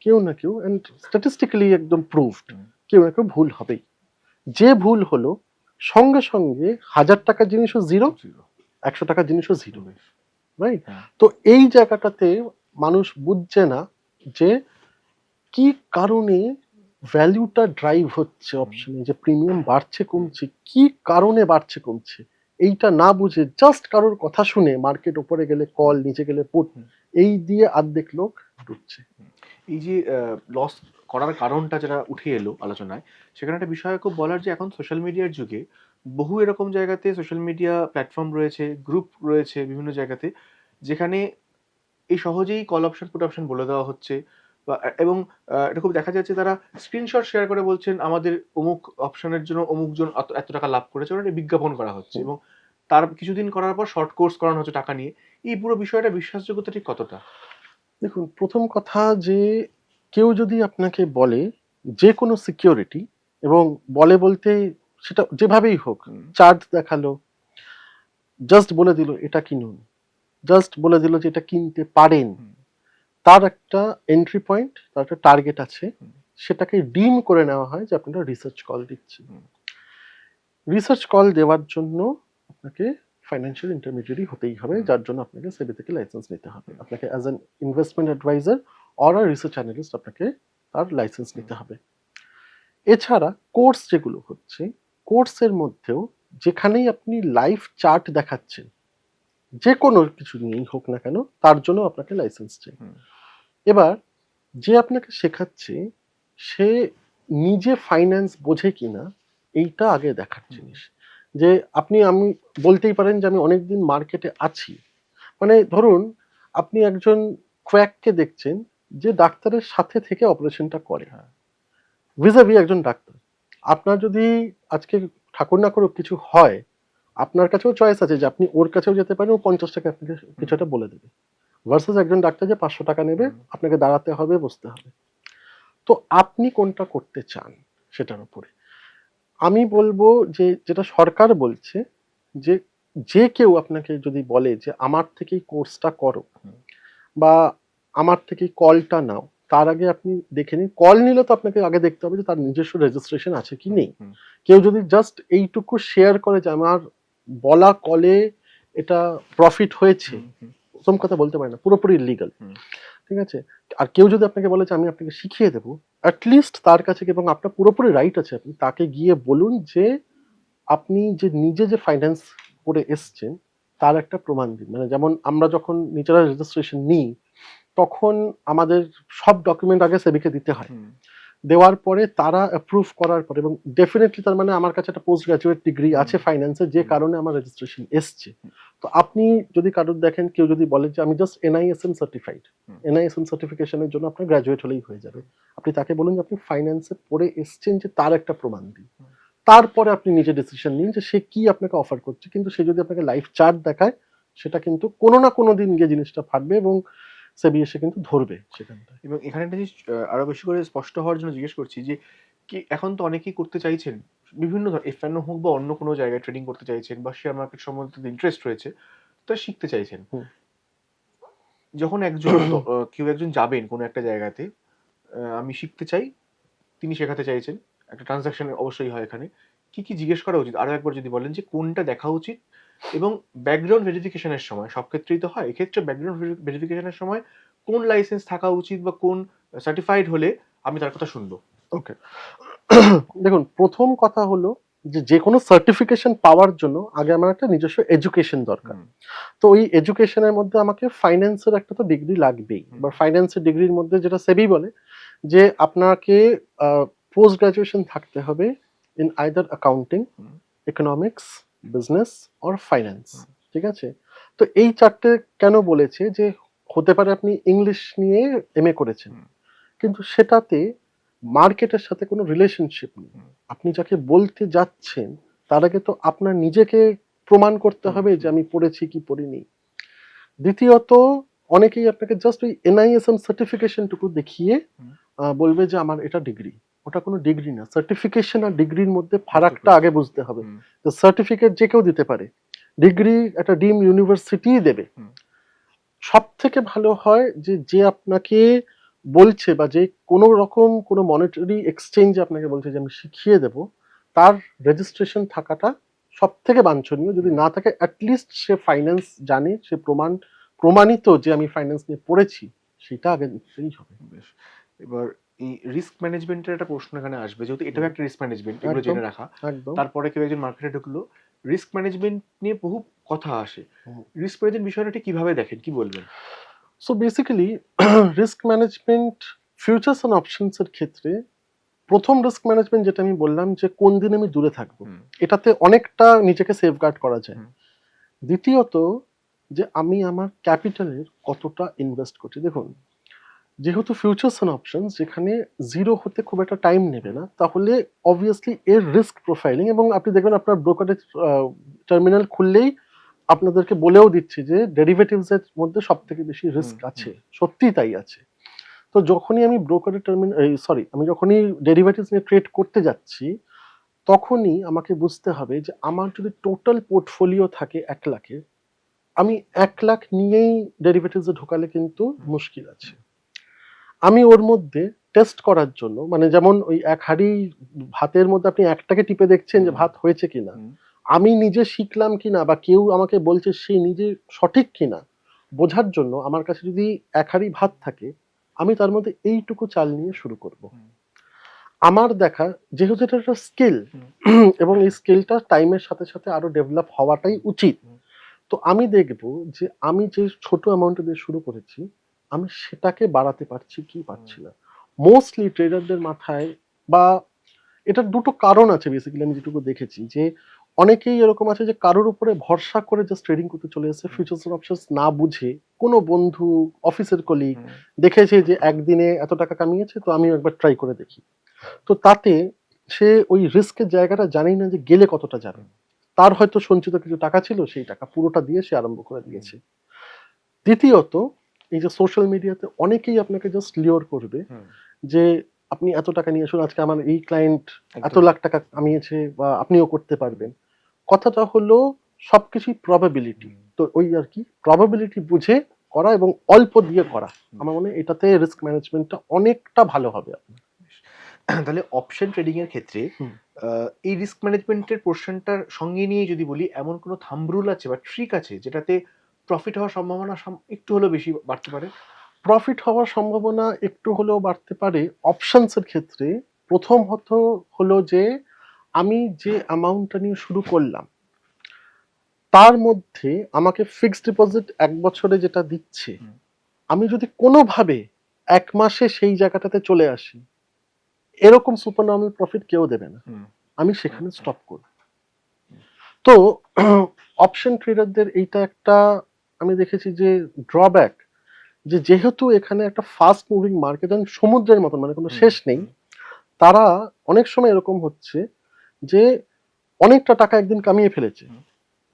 Speaker 2: কেউ না কেউ, অ্যান্ড স্ট্যাটিস্টিক্যালি একদম প্রুভড, কেউ না কেউ ভুল হবেই। যে ভুল হলো সঙ্গে সঙ্গে 1000 টাকার জিনিসও জিরো, 100 টাকার জিনিসও জিরো, রাইট? তো এই জায়গাটাতে মানুষ বুঝছে না যে কি কারণে ভ্যালুটা ড্রাইভ হচ্ছে অপশনে, যে প্রিমিয়াম বাড়ছে কমছে, কি কারণে বাড়ছে কমছে, এইটা না বুঝে জাস্ট কারোর কথা শুনে মার্কেট উপরে গেলে কল, নিচে গেলে পুট, এই দিয়ে অর্ধেক লোক ঢুকছে।
Speaker 1: এই যে লস করার কারণটা যেটা উঠে এলো আলোচনায়, সেখানে একটা বিষয় খুব বলার, যে এখন সোশ্যাল মিডিয়ার যুগে বহু এরকম জায়গাতে সোশ্যাল মিডিয়া প্ল্যাটফর্ম রয়েছে, গ্রুপ রয়েছে বিভিন্ন জায়গাতে, যেখানে এই সহজেই কল অপশন পুট অপশন বলে দেওয়া হচ্ছে, বা এবং এটা খুব দেখা যাচ্ছে তারা স্ক্রিনশট শেয়ার করে বলছেন আমাদের অমুক অপশনের জন্য অমুকজন এত টাকা লাভ করেছে, ওটা বিজ্ঞাপন করা হচ্ছে, এবং তার কিছুদিন করার পর শর্ট কোর্স করানো হচ্ছে টাকা নিয়ে। এই পুরো বিষয়টা বিশ্বাসযোগ্যতা ঠিক কতটা?
Speaker 2: দেখুন, প্রথম কথা যে কেউ যদি আপনাকে বলে যে কোনো সিকিউরিটি, এবং বলে বলতে সেটা যেভাবেই হোক, চার্ট দেখালো, জাস্ট বলে দিল এটা কিনুন, জাস্ট বলে দিল যে এটা কিনতে পারেন, তার একটা এন্ট্রি পয়েন্ট, তার একটা টার্গেট আছে, সেটাকে ডিম করে নেওয়া হয় যে আপনারা রিসার্চ কল দিচ্ছি। রিসার্চ কল দেওয়ার জন্য আপনাকে ফাইন্যান্সিয়াল ইন্টারমিডিয়ারি হতেই হবে, যার জন্য আপনাকে সেবি থেকে লাইসেন্স নিতে হবে। আপনাকে as an investment advisor or a research analyst আপনাকে তার লাইসেন্স নিতে হবে। এছাড়া কোর্স যেগুলো হচ্ছে, কোর্সের মধ্যেও যেখানেই আপনি লাইভ চার্ট দেখাচ্ছেন, যে কোনো কিছু নিয়েই হোক না কেন, তার জন্য আপনাকে লাইসেন্স চাই। এবার যে আপনাকে শেখাচ্ছে সে নিজে ফাইন্যান্স বোঝে কিনা, এইটা আগে দেখার জিনিস। যে আমি বলতেই পারেন যে আমি অনেকদিন মার্কেটে আছি, মানে ধরুন আপনি একজন কোয়াককে দেখছেন যে ডাক্তারের সাথে থেকে অপারেশনটা করে, ভিজাভি একজন ডাক্তার। আপনার যদি আজকে ঠাকুর না করুক কিছু হয়, আপনার কাছেও চয়েস আছে যে আপনি ওর কাছেও যেতে পারেন, ও 50 টাকা আপনাকে কিছু একটা বলে দেবে, ভার্সাস একজন ডাক্তার যে 500 টাকা নেবে, আপনাকে দাঁড়াতে হবে, বসতে হবে। তো আপনি কোনটা করতে চান সেটার উপরে আমি বলবো যে যেটা সরকার বলছে, যে যে কেউ আপনাকে যদি বলে যে আমার থেকেই কোর্সটা করো বা আমার থেকেই কলটা নাও, তার আগে আপনি দেখে নিন। কল নিলে তো আপনাকে আগে দেখতে হবে যে তার নিজস্ব রেজিস্ট্রেশন আছে কি নেই। কেউ যদি জাস্ট এইটুকু শেয়ার করে যে আমার বলা কলে এটা প্রফিট হয়েছে, প্রথম কথা বলতে পারে না, পুরোপুরি লিগাল, ঠিক আছে? আর কেউ যদি আপনাকে বলে যে আমি আপনাকে শিখিয়ে দেবো, অ্যাটলিস্ট তার কাছে, এবং আপনার পুরোপুরি রাইট আছে, আপনি তাকে গিয়ে বলুন যে আপনি যে নিজে যে ফাইন্যান্স করে এসছেন তার একটা প্রমাণ দিন। মানে যেমন আমরা যখন নিজেরা রেজিস্ট্রেশন নিই, তখন আমাদের সব ডকুমেন্ট আগে সেবিকে দিতে হয়। দেওয়ার পরে তারা অ্যাপ্রুভ করার পরে, এবং ডেফিনেটলি তার মানে আমার কাছে একটা পোস্ট গ্রাজুয়েট ডিগ্রি আছে ফাইন্যান্সে, যে কারণে আমার রেজিস্ট্রেশন এসছে। তো আপনি যদি কারোর দেখেন, কেউ যদি বলে যে আমি জাস্ট এনআইএসএম সার্টিফাইড, এনআইএসএম সার্টিফিকেশনের জন্য আপনার গ্রাজুয়েট হলেই হয়ে যাবে, আপনি তাকে বলুন যে আপনি ফাইন্যান্সে পড়ে এসছেন, যে তার একটা প্রমাণ দিন। তারপরে আপনি নিজে ডিসিশন নিন যে সে কি আপনাকে অফার করছে। কিন্তু সে যদি আপনাকে লাইভ চার্ট দেখায়, সেটা কিন্তু কোনো না কোনো দিন গিয়ে জিনিসটা ফাটবে, এবং সেবি এসে কিন্তু ধরবে সেখানটা।
Speaker 1: এবং এখানে একটা জিনিস আরো বেশি করে স্পষ্ট হওয়ার জন্য জিজ্ঞেস করছি, যে কি এখন তো অনেকেই করতে চাইছেন বিভিন্ন এফএনও হোক বা অন্য কোনো জায়গায় ট্রেডিং করতে চাইছেন, বা শেয়ার মার্কেট সম্বন্ধে ইন্টারেস্ট রয়েছে, তো শিখতে চাইছেন। যখন একজন কেউ একজন যাবেন কোনো একটা জায়গাতে, আমি শিখতে চাই, তিনি শেখাতে চাইছেন, একটা ট্রানজাকশন অবশ্যই হয় এখানে, কি কি জিজ্ঞেস করা উচিত আরো একবার যদি বলেন, যে কোনটা দেখা উচিত, এবং ব্যাকগ্রাউন্ড ভেরিফিকেশনের সময়, সব ক্ষেত্রেই তো হয়, এক্ষেত্রে ব্যাকগ্রাউন্ড ভেরিফিকেশনের সময় কোন লাইসেন্স থাকা উচিত বা কোন সার্টিফাইড হলে আমি তার কথা শুনবো?
Speaker 2: ওকে, দেখুন, প্রথম কথা হলো যে কোনো সার্টিফিকেশন পাওয়ার জন্য আগে আমার একটা নিজস্ব এডুকেশন দরকার। তো ওই এডুকেশনের মধ্যে আমাকে ফাইন্যান্সের একটা তো ডিগ্রি লাগবেই, বা ফাইন্যান্সের ডিগ্রির মধ্যে যেটা সেবি বলে যে আপনাকে পোস্ট গ্রাজুয়েশন থাকতে হবে in either accounting, economics, business or finance, ঠিক আছে? তো এই চারটে কেন বলেছে, যে হতে পারে আপনি ইংলিশ নিয়ে এমএ করেছেন, কিন্তু সেটাতে মার্কেটের সাথে কোনো রিলেশনশিপ নেই। আপনি যাকে বলতে যাচ্ছেন তার আগে তো আপনার নিজেকে প্রমাণ করতে হবে যে আমি পড়েছি কি পড়িনি। দ্বিতীয়ত, অনেকেই আপনাকে জাস্ট ওই এনআইএসএম সার্টিফিকেশনটুকু দেখিয়ে বলবে যে আমার এটা ডিগ্রি, ওটা কোনো ডিগ্রি না। সার্টিফিকেশন আর ডিগ্রির মধ্যে ফারাকটা আগে বুঝতে হবে।
Speaker 1: হুম,
Speaker 2: তো সার্টিফিকেট যে কেউ দিতে পারে, ডিগ্রি একটা ডিম ইউনিভার্সিটি দেবে।
Speaker 1: হুম।
Speaker 2: সব থেকে ভালো হয় যে যে আপনাকে বলছে বা যে কোনো রকম কোনো মনিটারি এক্সচেঞ্জে আপনাকে বলছে যে আমি শিখিয়ে দেব, তার রেজিস্ট্রেশন থাকাটা সব থেকে বাঞ্ছনীয়। যদি না থাকে অ্যাটলিস্ট সে ফাইন্যান্স জানে, সে প্রমাণিত যে আমি ফাইন্যান্স নিয়ে পড়েছি, সেটা আগে নিশ্চয়ই হবে।
Speaker 1: বেশ। এবার এই রিস্ক ম্যানেজমেন্টের একটা প্রশ্ন এখানে আসবে, যেহেতু এটাও একটা রিস্ক ম্যানেজমেন্ট, এগুলো
Speaker 2: একদম,
Speaker 1: জেনে রাখা।
Speaker 2: একদম।
Speaker 1: তারপরে কেউ একজন মার্কেটে ঢুকলো, রিস্ক ম্যানেজমেন্ট নিয়ে বহু কথা আসে।
Speaker 2: হুম।
Speaker 1: রিস্ক ম্যানেজমেন্ট বিষয়টা ঠিক কিভাবে দেখেন, কি বলবেন?
Speaker 2: So basically risk management futures and options এর ক্ষেত্রে প্রথম রিস্ক ম্যানেজমেন্ট যেটা আমি বললাম যে কোন দিন আমি দূরে থাকবো,
Speaker 1: হুম,
Speaker 2: এটাতে অনেকটা নিজেকে সেফগার্ড করা যায়।
Speaker 1: হুম,
Speaker 2: দ্বিতীয়ত যে আমি আমার ক্যাপিটালের কতটা ইনভেস্ট করছি। দেখুন, যেহেতু ফিউচার্স অ্যান্ড অপশনস যেখানে জিরো হতে খুব একটা টাইম নেবে না, তাহলে অবভিয়াসলি এর রিস্ক প্রোফাইলিং, এবং আপনি দেখবেন আপনার ব্রোকারেজ টার্মিনাল খুললেই আপনাদেরকে বলেও দিচ্ছে যে ডেরিভেটিভস এর মধ্যে সব থেকে বেশি
Speaker 1: হুম,
Speaker 2: রিস্ক আছে, সত্যিই তাই আছে। তো যখনই আমি ব্রোকারেজ টার্মিনাল আমি যখনই ডেরিভেটিভস নিয়ে ট্রেড করতে যাচ্ছি, তখনই আমাকে বুঝতে হবে যে আমার যদি টোটাল পোর্টফোলিও থাকে 1,00,000-এর, আমি 1,00,000 নিয়েই ডেরিভেটিভস এ ঢোকালে কিন্তু মুশকিল আছে। আমি ওর মধ্যে টেস্ট করার জন্য, মানে যেমন ওই এক হাঁড়ি ভাতের মধ্যে আপনি একটাকে টিপে দেখছেন যে
Speaker 1: হুম,
Speaker 2: ভাত হয়েছে কিনা,
Speaker 1: হুম,
Speaker 2: আমি নিজে শিখলাম কিনা বা কেউ আমাকে বলছে সে নিজে সঠিক কিনা বোঝার জন্য আমার কাছে যদি এক হাঁড়ি ভাত থাকে, আমি তার মধ্যে এইটুকু চাল নিয়ে শুরু করব।
Speaker 1: হুম,
Speaker 2: আমার দেখা, যেহেতু এটা একটা স্কিল
Speaker 1: হুম,
Speaker 2: এবং এই স্কিলটা টাইমের সাথে সাথে আরো ডেভেলপ হওয়াটাই উচিত।
Speaker 1: হুম,
Speaker 2: তো আমি দেখব যে আমি যে ছোট অ্যামাউন্ট দিয়ে শুরু করেছি, আমি সেটাকে বাড়াতে পারছি কি
Speaker 1: হুম,
Speaker 2: পারছি না। মোস্টলি ট্রেডারদের মাথায়, বা এটার দুটো কারণ আছে বেসিক্যালি আমি যেটুকু দেখেছি, যে অনেকেই এরকম আছে যে কারোর উপরে ভরসা করে জাস্ট ট্রেডিং করতে চলে এসেছে,
Speaker 1: হুম,
Speaker 2: ফিউচার্স অপশনস না বুঝে। কোনো বন্ধু, অফিসের কলিগ
Speaker 1: হুম,
Speaker 2: দেখেছে যে একদিনে এত টাকা কামিয়েছে, তো আমিও একবার ট্রাই করে দেখি। তো তাতে সে ওই রিস্কের জায়গাটা জানেই না যে গেলে কতটা যাবে। তার হয়তো সঞ্চিত কিছু টাকা ছিল, সেই টাকা পুরোটা দিয়ে সে আরম্ভ করে দিয়েছে। দ্বিতীয়ত, এই যে সোশ্যাল মিডিয়াতে অনেকেই আপনাকে জাস্ট লিওর করবে
Speaker 1: হুম,
Speaker 2: যে আপনি এত টাকা নিয়ে আসুন, আজকে আমার এই ক্লায়েন্ট এত
Speaker 1: একদম।
Speaker 2: লাখ টাকা কামিয়েছে বা আপনিও করতে পারবেন। কথাটা হলো সবকিছুই প্রবাবিলিটি।
Speaker 1: হুম,
Speaker 2: তো ওই আর কি প্রবাবিলিটি বুঝে করা এবং অল্প দিয়ে করা।
Speaker 1: হুম।
Speaker 2: আমার মনে হয় এটাতে রিস্ক ম্যানেজমেন্টটা অনেকটা ভালো হবে আপনার।
Speaker 1: তাহলে অপশন ট্রেডিং এর ক্ষেত্রে
Speaker 2: হুম।
Speaker 1: এই রিস্ক ম্যানেজমেন্টের পোর্শনটার সঙ্গে নিয়ে যদি বলি, এমন কোনো থাম্ব রুল আছে বা ট্রিক আছে যেটাতে প্রফিট হওয়ার সম্ভাবনা একটু হলেও বেশি বাড়তে পারে?
Speaker 2: প্রফিট হওয়ার সম্ভাবনা একটু হলেও বাড়তে পারে অপশনস এর ক্ষেত্রে। প্রথমত হলো যে আমি যে অ্যামাউন্টটা নিয়ে শুরু করলাম, তার মধ্যে আমাকে ফিক্সড ডিপোজিট ১ বছরে যেটা দিচ্ছে,
Speaker 1: হুম,
Speaker 2: আমি যদি কোনোভাবে ১ মাসে সেই জায়গাটাতে চলে আসি, এরকম সুপারনর্মাল প্রফিট কেউ দেবে না।
Speaker 1: হুম,
Speaker 2: আমি সেখানে স্টপ করব। তো অপশন ট্রেডারদের এইটা একটা আমি দেখেছি যে ড্রব্যাক, যে যেহেতু এখানে একটা ফাস্ট মুভিং মার্কেট এবং সমুদ্রের মতন, মানে কোনো
Speaker 1: হুম,
Speaker 2: শেষ নেই, তারা অনেক সময় এরকম হচ্ছে যে অনেকটা টাকা একদিন কামিয়ে ফেলেছে
Speaker 1: হুম,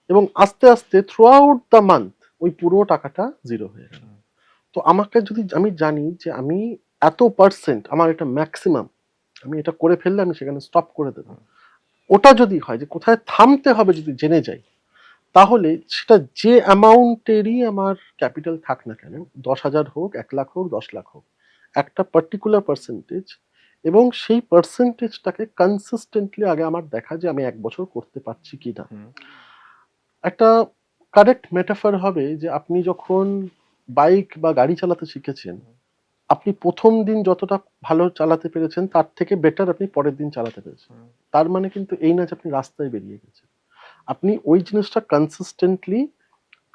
Speaker 2: এবং আস্তে আস্তে থ্রু আউট দ্য মান্থ ওই পুরো টাকাটা জিরো হয়ে গেল।
Speaker 1: হুম,
Speaker 2: তো আমাকে যদি, আমি জানি যে আমি এত পার্সেন্ট আমার এটা ম্যাক্সিমাম, আমি এটা করে ফেললে আমি সেখানে স্টপ করে দেবো।
Speaker 1: হুম,
Speaker 2: ওটা যদি হয় যে কোথায় থামতে হবে যদি জেনে যাই, তাহলে সেটা যে অ্যামাউন্টেরই আমার ক্যাপিটাল থাক না কেন, ১০,০০০ হোক, ১,০০,০০০ হোক, ১০,০০,০০০ হোক, একটা পার্টিকুলার পার্সেন্টেজ, এবং সেই পার্সেন্টেজটাকে কনসিস্টেন্টলি আগে আমার দেখা যে আমি ১ বছর করতে পারছি কিনা।
Speaker 1: হুম,
Speaker 2: একটা কারেক্ট মেটাফর হবে যে আপনি যখন বাইক বা গাড়ি চালাতে শিখেছেন, আপনি ১ম দিন যতটা ভালো চালাতে পেরেছেন তার থেকে বেটার আপনি পরের দিন চালাতে পেরেছেন।
Speaker 1: হুম,
Speaker 2: তার মানে কিন্তু এই না যে আপনি রাস্তায় বেরিয়ে গেছেন। আপনি ওই জিনিসটা কনসিস্টেন্টলি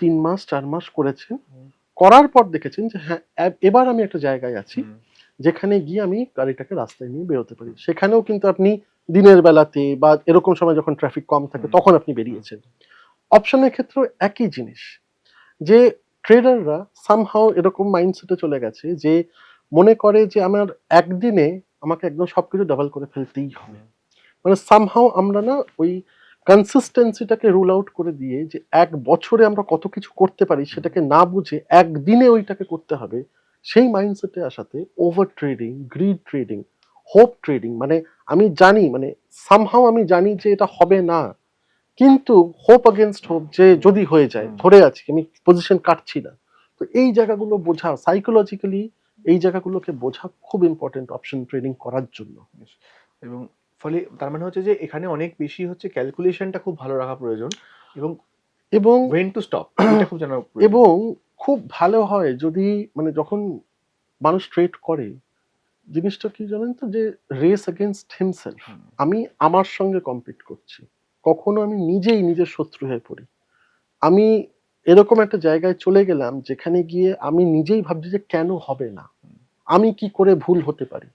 Speaker 2: ৩ মাস ৪ মাস করেছেন।
Speaker 1: হুম,
Speaker 2: করার পর দেখেছেন যে হ্যাঁ, এবার আমি একটা জায়গায় আছি
Speaker 1: হুম,
Speaker 2: যেখানে গিয়ে আমি গাড়িটাকে রাস্তায় নিয়ে বেরোতে পারি। সেখানেও কিন্তু আপনি দিনের বেলাতে বা এরকম সময় যখন ট্রাফিক কম থাকে
Speaker 1: হুম,
Speaker 2: তখন আপনি
Speaker 1: হুম,
Speaker 2: বেরিয়েছেন। অপশনের ক্ষেত্রেও একই জিনিস। যে ট্রেডাররা সামহাউ এরকম মাইন্ডসেটে চলে গেছে যে মনে করে যে আমার একদিনে আমাকে একদম সবকিছু ডাবল করে ফেলতেই হবে।
Speaker 1: হুম,
Speaker 2: মানে সামহাউ আমরা না ওই কনসিস্টেন্সিটাকে রুল আউট করে দিয়ে যে ১ বছরে আমরা কত কিছু করতে পারি
Speaker 1: হুম,
Speaker 2: সেটাকে না বুঝে একদিনে ওইটাকে করতে হবে, সেই মাইন্ডসেটে আসাতে over trading, grid trading, hope trading, মানে আমি জানি, মানে সামহাও আমি জানি যে এটা হবে না, কিন্তু হোপ অ্যাগেনস্ট হোপ, যে যদি হয়ে যায়, ধরে আছি, আমি পজিশন কাটছি না। তো এই জায়গাগুলো বোঝা, সাইকোলজিক্যালি এই জায়গাগুলোকে বোঝা খুব ইম্পর্টেন্ট অপশন ট্রেডিং করার জন্য।
Speaker 1: এবং ফলে তার মানে হচ্ছে যে এখানে অনেক বেশি হচ্ছে ক্যালকুলেশনটা খুব ভালো রাখা প্রয়োজন, এবং
Speaker 2: এবং
Speaker 1: ওয়েন টু স্টপ এটা খুব জানা প্রয়োজন।
Speaker 2: এবং খুব ভালো হয় যদি, মানে যখন মানুষ ট্রেড করে, জিনিসটা কি জানেন তো, যে রেস এগেনস্ট হিমসেলফ, আমি আমার সঙ্গে কম্পিট করছি, কখনো আমি নিজেই নিজের শত্রু হয়ে পড়ি। আমি এরকম একটা জায়গায় চলে গেলাম যেখানে গিয়ে আমি নিজেই ভাবছি যে কেন হবে না, আমি কি করে ভুল হতে পারি,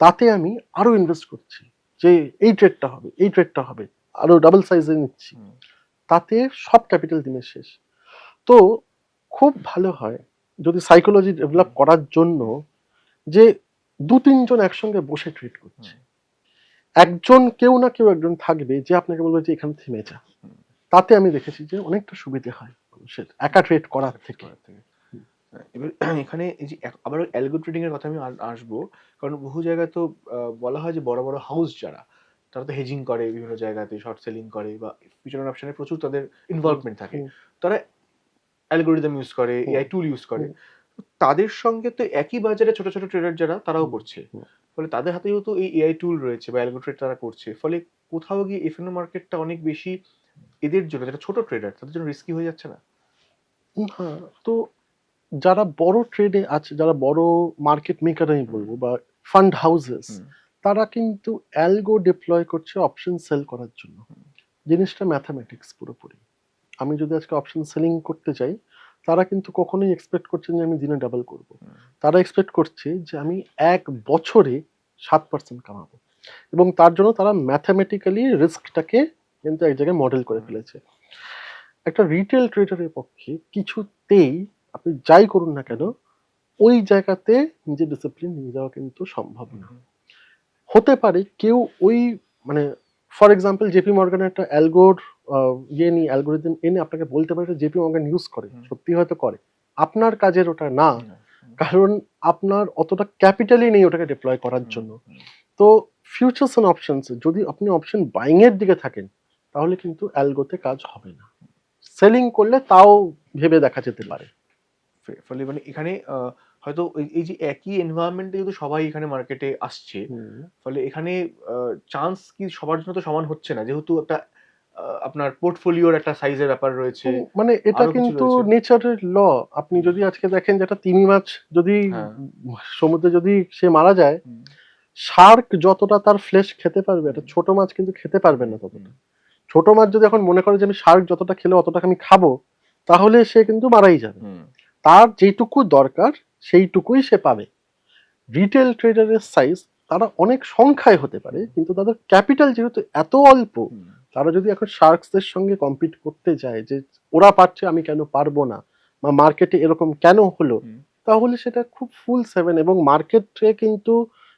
Speaker 2: তাতে আমি আরো ইনভেস্ট করছি যে এই ট্রেডটা হবে, এই ট্রেডটা হবে, আরো ডাবল সাইজে নিচ্ছি, তাতে সব ক্যাপিটাল দিনের শেষ। তো খুব ভালো হয় যদি সাইকোলজি ডেভেলপ করার জন্য যে 2-3 জন একসঙ্গে বসে ট্রেড করছে, একজন কেউ না কেউ একজন থাকবে যে আপনাকে বলবে যে এখানে থেমে যা। তাতে আমি দেখেছি যে অনেকটা সুবিধে হয় মানুষের একা ট্রেড করার থেকে।
Speaker 1: এবার এখানে এই যে আবার অ্যালগো ট্রেডিং এর কথা আমি আসবো, কারণ বহু জায়গায় তো বলা হয় যে বড় বড় হাউস যারা, তারা তো হেজিং করে বিভিন্ন জায়গাতে, শর্ট সেলিং করে, বা ফিউচার অপশনে প্রচুর তাদের ইনভলভমেন্ট থাকে, তারা অ্যালগোরিদম ইউজ করে, এআই টুল ইউজ করে, তাদের সঙ্গে তো একই বাজারে ছোট ছোট ট্রেডার যারা তারাও করছে, ফলে তাদের হাতেও তো এই এআই টুল রয়েছে বা অ্যালগো ট্রেড তারা করছে, ফলে কোথাও গিয়ে এফএনও মার্কেটটা অনেক বেশি এদের জন্য, যারা ছোট ট্রেডার তাদের জন্য রিস্কি হয়ে যাচ্ছে না?
Speaker 2: হ্যাঁ, তো যারা বড় ট্রেডে আছে, যারা বড় মার্কেট মেকার আমি বলবো, বা ফান্ড হাউসেস, তারা কিন্তু অ্যালগো ডিপ্লয় করছে অপশন সেল করার জন্য। জিনিসটা ম্যাথামেটিক্স পুরোপুরি। আমি যদি আজকে অপশন সেলিং করতে চাই, তারা কিন্তু কখনোই এক্সপেক্ট করছেন যে আমি দিনে ডাবল করব। তারা এক্সপেক্ট করছে যে আমি 1 বছরে 7% কামাবো, এবং তার জন্য তারা ম্যাথামেটিক্যালি রিস্কটাকে কিন্তু এক জায়গায় মডেল করে ফেলেছে। একটা রিটেল ট্রেডারের পক্ষে কিছুতেই আপনি যাই করুন না কেন, ওই জায়গাতে নিজের ডিসিপ্লিন নিয়ে যাওয়া কিন্তু সম্ভব না। হতে পারে কেউ ওই, মানে ফর এক্সাম্পল জেপি মর্গানের একটা অ্যালগোর অ্যালগোরিদম এনে আপনাকে বলতে পারে জেপি মর্গান ইউজ করে, সত্যি হয়তো করে, আপনার কাজের ওটা না, কারণ আপনার অতটা ক্যাপিটালই নেই ওটাকে ডিপ্লয় করার জন্য। তো ফিউচার্স এন্ড অপশনস, যদি আপনি অপশন বাইং এর দিকে থাকেন, তাহলে কিন্তু অ্যালগোতে কাজ হবে না। সেলিং করলে তাও ভেবে দেখা যেতে পারে।
Speaker 1: ফলে মানে এখানে হয়তো এই যে একই এনভায়রনমেন্টে যেহেতু সবাই এখানে মার্কেটে আসছে, ফলে এখানে চান্স কি সবার জন্য তো সমান হচ্ছে না, যেহেতু একটা আপনার পোর্টফোলিওর একটা সাইজের ব্যাপার রয়েছে,
Speaker 2: মানে এটা
Speaker 1: আরো কিছু
Speaker 2: কিন্তু
Speaker 1: রয়েছে।
Speaker 2: নেচারের ল। আপনি যদি আজকে দেখেন যে একটা তিমি মাছ যদি সমুদ্রে যদি সে মারা যায়, শার্ক যতটা তার ফ্লেশ খেতে পারবে, একটা ছোট মাছ কিন্তু খেতে পারবে না ততটা। ছোট মাছ যদি এখন মনে করে যে আমি শার্ক যতটা খেলে অতটা আমি খাবো, তাহলে সে কিন্তু মারাই যাবে। তার যেটুকু দরকার সেইটুকুই সে পাবে। রিটেল ট্রেডারের সাইজ, তারা অনেক সংখ্যায় হতে পারে, কিন্তু তাদের ক্যাপিটাল যেহেতু এত অল্প, তারা যদি এখন শার্কসদের সঙ্গে কম্পিট করতে যায় যে ওরা পারছে আমি কেন পারবো না, বা মার্কেটে এরকম কেন হলো, তাহলে সেটা খুব ফুল সেভেন। এবং মার্কেটে কিন্তু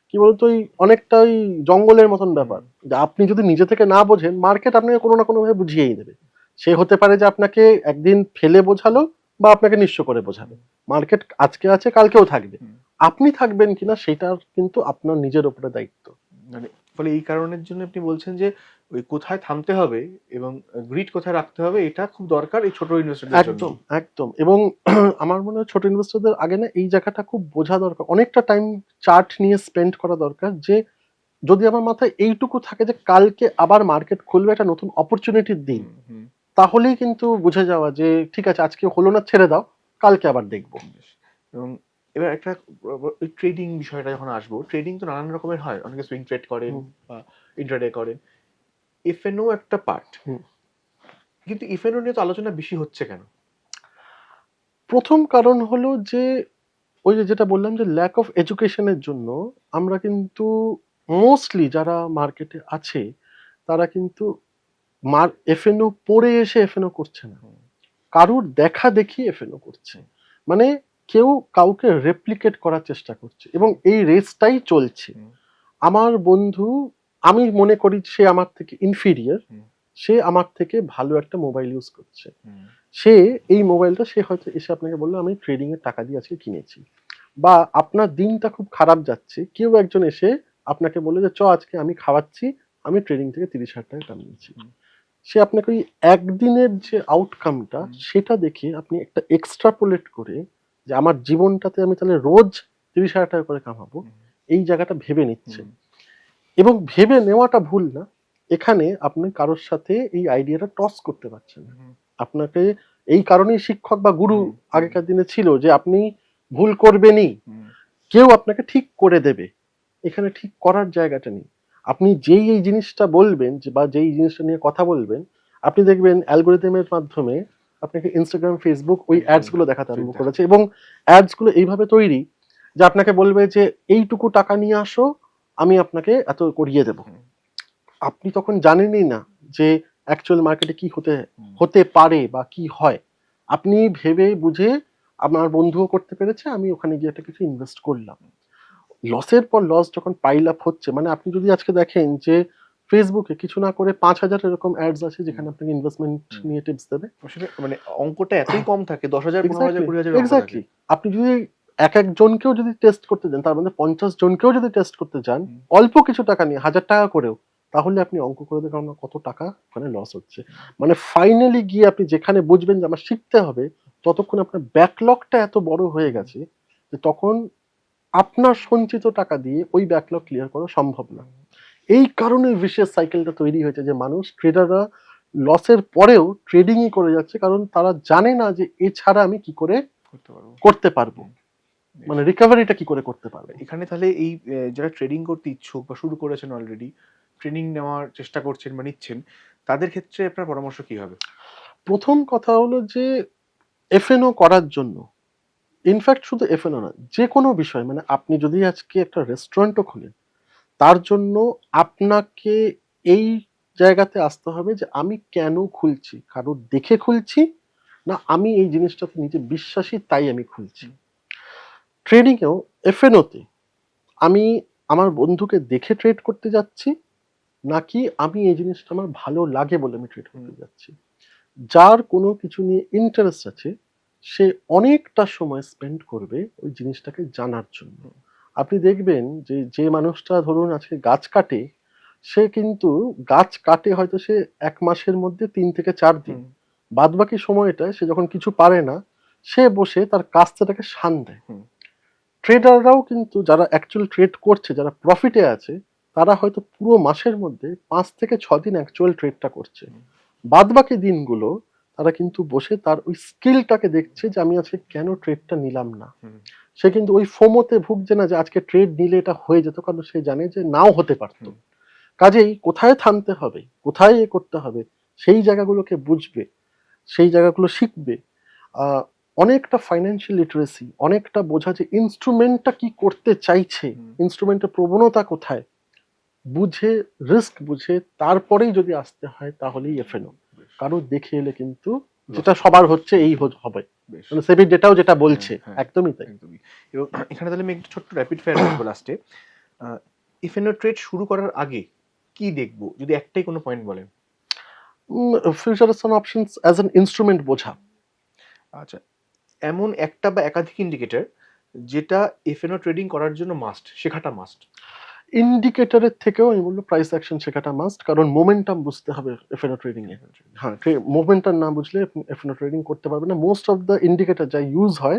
Speaker 2: কি বলতো, ওই অনেকটা ওই জঙ্গলের মতন ব্যাপার, যে আপনি যদি নিজে থেকে না বোঝেন, মার্কেট আপনাকে কোনো না কোনো ভাবে বুঝিয়েই দেবে। সে হতে পারে যে আপনাকে একদিন ফেলে বোঝালো, বা আপনাকে নিঃস্ব করে বোঝালো। মার্কেট আজকে আছে, কালকেও থাকবে, আপনি থাকবেন কিনা সেটার কিন্তু আপনার নিজের উপরে দায়িত্ব।
Speaker 1: মানে ফলে এই কারণের জন্য আপনি বলছেন যে ওই কোথায় থামতে হবে এবং গ্রিড কোথায় রাখতে হবে, এটা খুব দরকার এই ছোট ইনভেস্টরদের জন্য।
Speaker 2: একদম একদম। এবং আমার মনে হয় ছোট ইনভেস্টরদের আগে না এই জায়গাটা খুব বোঝা দরকার, অনেকটা টাইম চার্ট নিয়ে স্পেন্ড করা দরকার, যে যদি আমার মাথায় এইটুকু থাকে যে কালকে আবার মার্কেট খুলবে, একটা নতুন অপরচুনিটির দিন, তাহলেই কিন্তু বুঝে যাওয়া যে ঠিক আছে আজকে হলো না, ছেড়ে দাও, কালকে আবার দেখবো।
Speaker 1: এবং এবার একটা ট্রেডিং বিষয়টা যখন আসবো, ট্রেডিং তো নানান রকমের হয়, অনেকে সুইং ট্রেড করেন বা ইন্ট্রাডে করেন, এফএনও একটা পার্ট, কিন্তু এফএনও নিয়ে তো আলোচনা বেশি হচ্ছে কেন?
Speaker 2: প্রথম কারণ হলো যে ওই যে যেটা বললাম, যে ল্যাক অফ এডুকেশনের জন্য আমরা কিন্তু মোস্টলি যারা মার্কেটে আছে, তারা কিন্তু এফএনও পড়ে এসে এফএনও করছে না, কারুর দেখা দেখি এফএনও করছে। মানে কেউ কাউকে রেপ্লিকেট করার চেষ্টা করছে, এবং এই রেসটাই চলছে। আমার বন্ধু, আমি মনে করি সে আমার থেকে ইনফিরিয়ার, সে আমার থেকে ভালো একটা মোবাইল ইউজ করছে, সে এই মোবাইলটা সে হয়তো এসে আপনাকে বললো আমি ট্রেডিং এর টাকা দিয়ে আজকে কিনেছি, বা আপনার দিনটা খুব খারাপ যাচ্ছে, কেউ একজন এসে আপনাকে বলে যে আজকে আমি খাওয়াচ্ছি, আমি ট্রেডিং থেকে 30,000 টাকা কামিয়েছি।
Speaker 1: হুম।
Speaker 2: সে আপনাকে ওই একদিনের যে আউটকামটা সেটা দেখে আপনি একটা এক্সট্রাপোলেট করে যে আমার জীবনটাতে আমি তাহলে রোজ 30,000 টাকা করে কামাবো, এই জায়গাটা ভেবে নিচ্ছে। এবং ভেবে নেওয়াটা ভুল না, এখানে আপনি কারোর সাথে এই আইডিয়াটা টস করতে পারছেন না। আপনাকে এই কারণেই শিক্ষক বা গুরু আগেকার দিনে ছিল যে আপনি ভুল করবেনই, কেউ আপনাকে ঠিক করে দেবে। এখানে ঠিক করার জায়গাটা নেই। আপনি যেই এই জিনিসটা বলবেন বা যেই জিনিসটা নিয়ে কথা বলবেন, আপনি দেখবেন অ্যালগোরিদমের মাধ্যমে আপনাকে ইনস্টাগ্রাম, ফেসবুক ওই অ্যাডস গুলো দেখাতে আরম্ভ করেছে, এবং অ্যাডস গুলো এইভাবে তৈরি যে আপনাকে বলবে যে এইটুকু টাকা নিয়ে আসো, আমি আপনাকে এত করিয়ে দেব। আপনি তখন জানেনই না যে অ্যাকচুয়াল মার্কেটে কি হতে পারে বা কি হয়। আপনি ভেবে বুঝে আমার বন্ধুও করতে পেরেছে, আমি ওখানে গিয়ে একটা কিছু ইনভেস্ট করলাম। লসের পর লস যখন পাইল আপ হচ্ছে, মানে আপনি যদি আজকে দেখেন যে ফেসবুকে কিছু না করে 5,000 এরকম অ্যাডস আছে যেখানে আপনাকে ইনভেস্টমেন্ট নিয়ে টিপস দেবে।
Speaker 1: আসলে মানে অঙ্কটা এতই কম থাকে, 10,000, 15,000, 20,000 অঙ্ক থাকে।
Speaker 2: এক্স্যাক্টলি। আপনি যদি এক একজনকেও যদি টেস্ট করতে যান, তার মধ্যে 50 জনকেও যদি টেস্ট করতে যান অল্প কিছু টাকা নিয়ে, 1,000 টাকা করেও, তাহলে আপনি অঙ্ক করে দেখুন আপনার কত টাকা ওখানে লস হচ্ছে। মানে ফাইনালি গিয়ে আপনি যেখানে বুঝবেন যে আমার শিখতে হবে, ততক্ষণ আপনার ব্যাকলগটা এত বড় হয়ে গেছে যে তখন আপনার সঞ্চিত টাকা দিয়ে ওই ব্যাকলগ ক্লিয়ার করা সম্ভব না। এই কারণে ভিশিয়াস সাইকেলটা তৈরি হয়েছে যে মানুষ, ট্রেডাররা লসের পরেও ট্রেডিংই করে যাচ্ছে, কারণ তারা জানে না যে এছাড়া আমি কি করে করতে পারবো, মানে রিকভারিটা কি করে করতে পারবো।
Speaker 1: এখানে তাহলে এই যারা ট্রেডিং করতে ইচ্ছুক বা শুরু করেছেন অলরেডি, ট্রেনিং নেওয়ার চেষ্টা করছেন বা নিচ্ছেন, তাদের ক্ষেত্রে আপনার পরামর্শ কি হবে?
Speaker 2: প্রথম কথা হলো যে এফএনও করার জন্য, ইনফ্যাক্ট শুধু এফএনও না, যে কোনো বিষয়, মানে আপনি যদি আজকে একটা রেস্টুরেন্টও খোলেন, তার জন্য আপনাকে এই জায়গাতে আসতে হবে যে আমি কেন খুলছি, কারোর দেখে খুলছি না আমি এই জিনিসটাতে নিজে বিশ্বাসী তাই আমি খুলছি। ট্রেডিংয়েও এফএনওতে আমি আমার বন্ধুকে দেখে ট্রেড করতে যাচ্ছি, নাকি আমি এই জিনিসটা আমার ভালো লাগে বলে আমি ট্রেড করতে যাচ্ছি। যার কোনো কিছু নিয়ে ইন্টারেস্ট আছে সে অনেকটা সময় স্পেন্ড করবে ওই জিনিসটাকে জানার জন্য। আপনি দেখবেন যে যে মানুষটা ধরুন আজকে গাছ কাটে, সে কিন্তু গাছ কাটে হয়তো সে 1 মাসের মধ্যে 3 থেকে 4 দিন, বাদবাকি সময়টা সে যখন কিছু পারে না সে বসে তার কাজটাকে শান দেয়। ট্রেডাররাও কিন্তু যারা অ্যাকচুয়াল ট্রেড করছে, যারা প্রফিটে আছে, তারা হয়তো পুরো মাসের মধ্যে 5 থেকে 6 দিন অ্যাকচুয়াল ট্রেডটা করছে, বাদবাকি দিনগুলো তারা কিন্তু বসে তার ওই স্কিলটাকে দেখছে যে আমি আজকে কেন ট্রেডটা নিলাম না। সে কিন্তু ওই ফোমোতে ভুগছে না যে আজকে ট্রেড নিলে এটা হয়ে যেত, কারণ সে জানে যে নাও হতে পারতো। কাজেই কোথায় থামতে হবে, কোথায় এ করতে হবে, সেই জায়গাগুলোকে বুঝবে, সেই জায়গাগুলো শিখবে। অনেকটা ফাইন্যান্সিয়াল লিটারেসি, অনেকটা বোঝা যে ইনস্ট্রুমেন্টটা কি করতে চাইছে, ইনস্ট্রুমেন্টের প্রবণতা কোথায়, বুঝে রিস্ক বুঝে তারপরেই যদি আসতে হয় তাহলেই এফএনও। কারো দেখে এলে কিন্তু যেটা সবার হচ্ছে এই হবে, মানে সেবি ডেটাও যেটা বলছে একদমই তাই।
Speaker 1: একদমই। এবং এখানে তাহলে আমি একটা ছোট্ট র‍্যাপিড ফায়ার করবো লাস্টে। এফএনও ট্রেড শুরু করার আগে কি দেখবো, যদি একটাই কোনো পয়েন্ট বলেন?
Speaker 2: Futures and options as an instrument বোঝা।
Speaker 1: আচ্ছা, এমন একটা বা একাধিক ইন্ডিকেটর যেটা এফএনও ট্রেডিং করার জন্য মাস্ট, শেখাটা মাস্ট।
Speaker 2: ইন্ডিকেটরের থেকেও আমি বলবো প্রাইস অ্যাকশন শেখাটা মাস্ট, কারণ মোমেন্টাম বুঝতে হবে এফএনও ট্রেডিং এ। হ্যাঁ, মোমেন্টাম না বুঝলে এফএনও ট্রেডিং করতে পারবে না। মোস্ট অফ দ্য ইন্ডিকেটর যা ইউজ হয়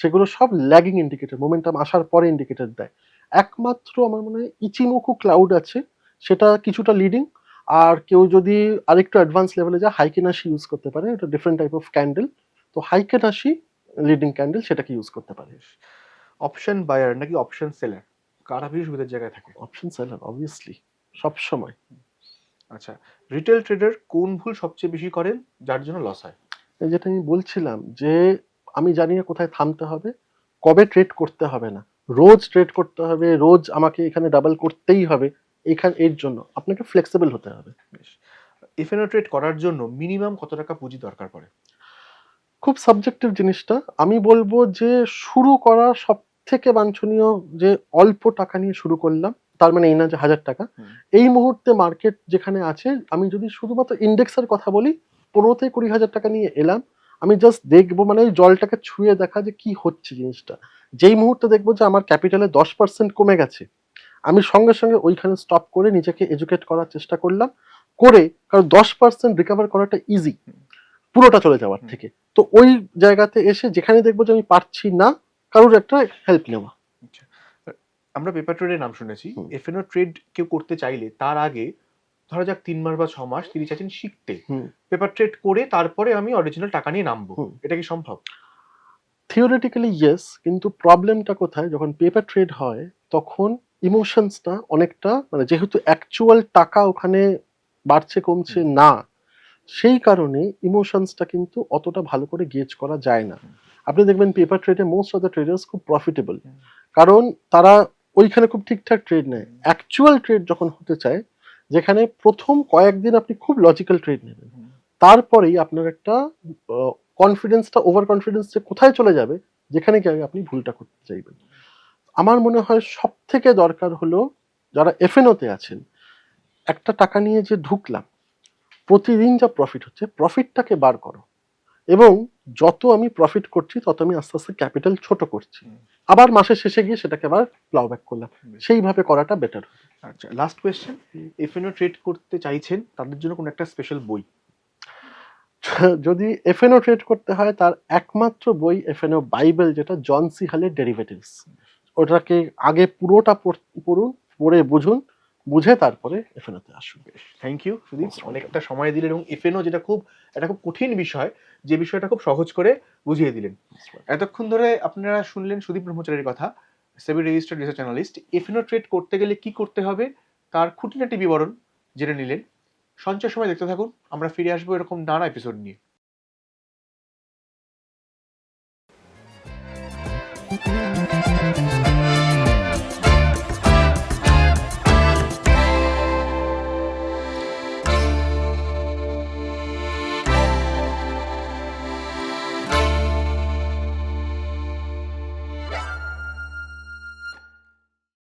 Speaker 2: সেগুলো সব ল্যাগিং ইন্ডিকেটর, মোমেন্টাম আসার পরে ইন্ডিকেটর দেয়। একমাত্র আমার মনে হয় ইচিমোকু ক্লাউড আছে, সেটা কিছুটা লিডিং। আর কেউ যদি আরেকটু অ্যাডভান্স লেভেলে যায় হাইকেনাশি ইউজ করতে পারে, এটা ডিফারেন্ট টাইপ অফ ক্যান্ডেল। তো হাইকেনাশি লিডিং ক্যান্ডেল, সেটাকে ইউজ করতে পারে।
Speaker 1: অপশন বায়ার নাকি অপশন সেলার, কারা বেশি সুবিধার জায়গায় থাকে?
Speaker 2: অপশন সেলার অবভিয়াসলি, সব সময়।
Speaker 1: আচ্ছা, রিটেল ট্রেডার কোন ভুল সবচেয়ে বেশি করেন যার জন্য লস হয়?
Speaker 2: যেটা আমি বলছিলাম যে আমি জানি না কোথায় থামতে হবে, কবে ট্রেড করতে হবে না, রোজ ট্রেড করতে হবে, রোজ আমাকে এখানে ডাবল করতেই হবে, এর জন্য আপনাকে ফ্লেক্সিবল হতে হবে।
Speaker 1: বেশ। এফএনও ট্রেড করার জন্য মিনিমাম কত টাকা পুঁজি দরকার পড়ে?
Speaker 2: খুব সাবজেক্টিভ জিনিসটা। আমি বলবো যে শুরু করা সব থেকে বাঞ্ছনীয় যে অল্প টাকা নিয়ে শুরু করলাম, তার মানে এই না যে 1,000 টাকা। এই মুহূর্তে মার্কেট যেখানে আছে, আমি যদি শুধুমাত্র ইন্ডেক্সের কথা বলি, 15 থেকে 20 হাজার টাকা নিয়ে এলাম, আমি জাস্ট দেখবো, মানে ওই জলটাকে ছুঁয়ে দেখা যে কি হচ্ছে জিনিসটা। যেই মুহূর্তে দেখবো যে আমার ক্যাপিটালে 10% কমে গেছে, আমি সঙ্গে সঙ্গে ওইখানে স্টপ করে নিজেকে এডুকেট করার চেষ্টা করলাম, করে, কারণ 10% রিকভার করাটা ইজি পুরোটা চলে যাওয়ার
Speaker 1: হুম।
Speaker 2: থেকে। তো ওই জায়গাতে এসে যেখানে দেখবো যে আমি পারছি না, কারোর একটা হেল্প নেওয়া।
Speaker 1: আচ্ছা। আমরা পেপার ট্রেডের নাম শুনেছি।
Speaker 2: হুম।
Speaker 1: এফএনও ট্রেড কেউ করতে চাইলে তার আগে ধরা যাক ৩ মাস বা ৬ মাস তিনি চাইছেন শিখতে।
Speaker 2: হুম।
Speaker 1: পেপার ট্রেড করে তারপরে আমি অরিজিনাল টাকা নিয়ে নামবো।
Speaker 2: হুম।
Speaker 1: এটা কি সম্ভব?
Speaker 2: থিওরিটিক্যালি ইয়েস, কিন্তু প্রবলেমটা কোথায়, যখন পেপার ট্রেড হয় তখন ইমোশনসটা অনেকটা, মানে যেহেতু অ্যাকচুয়াল টাকা ওখানে বাড়ছে কমছে
Speaker 1: হুম।
Speaker 2: না, সেই কারণে ইমোশনসটা কিন্তু অতটা ভালো করে গেজ করা যায় না।
Speaker 1: হুম।
Speaker 2: আপনি দেখবেন পেপার ট্রেডে মোস্ট অফ দ্য ট্রেডার্স খুব প্রফিটেবল,
Speaker 1: হুম।
Speaker 2: কারণ তারা ওইখানে খুব ঠিকঠাক ট্রেড নেয়।
Speaker 1: হুম।
Speaker 2: অ্যাকচুয়াল ট্রেড যখন হতে চায়, যেখানে প্রথম কয়েকদিন আপনি খুব লজিক্যাল ট্রেড নেবেন,
Speaker 1: হুম।
Speaker 2: তারপরেই আপনার একটা কনফিডেন্সটা, ওভার কনফিডেন্স যে কোথায় চলে যাবে, যেখানে গিয়ে আপনি ভুলটা করতে চাইবেন। আমার মনে হয় সব থেকে দরকার হলো, যারা এফএনওতে আছেন, একটা টাকা নিয়ে যে ঢুকলাম, প্রতিদিন যা প্রফিট হচ্ছে প্রফিটটাকে বার করো, এবং যত আমি প্রফিট করছি তত আমি আস্তে আস্তে ক্যাপিটাল ছোট করছি,
Speaker 1: হুম।
Speaker 2: আবার মাসের শেষে গিয়ে সেটাকে আবার প্লাউ ব্যাক করলাম।
Speaker 1: বেশ।
Speaker 2: সেইভাবে করাটা বেটার।
Speaker 1: আচ্ছা, লাস্ট কোয়েশ্চেন। এফএনও ট্রেড করতে চাইছেন তাদের জন্য কোনো একটা স্পেশাল বই?
Speaker 2: যদি এফএনও ট্রেড করতে হয়, তার একমাত্র বই এফএনও বাইবেল, যেটা জন সি হালের ডেরিভেটিভস। ওটাকে আগে পুরোটা পড়ুন, পড়ে বুঝুন, বুঝে তারপরে এফএনওতে আসুন।
Speaker 1: বেশ, thank you Sudip.
Speaker 2: Most welcome.
Speaker 1: অনেকটা সময় দিলেন এবং এফএনও যেটা খুব একটা খুব কঠিন বিষয়, যে বিষয়টা খুব সহজ করে বুঝিয়ে দিলেন। এতক্ষণ ধরে আপনারা শুনলেন সুদীপ ব্রহ্মচারীর কথা, SEBI registered research analyst. FNO trade করতে গেলে কি করতে হবে তার খুঁটিনাটি বিবরণ জেনে নিলেন। সঞ্চয় সময় দেখতে থাকুন, আমরা ফিরে আসবো এরকম নানা এপিসোড নিয়ে।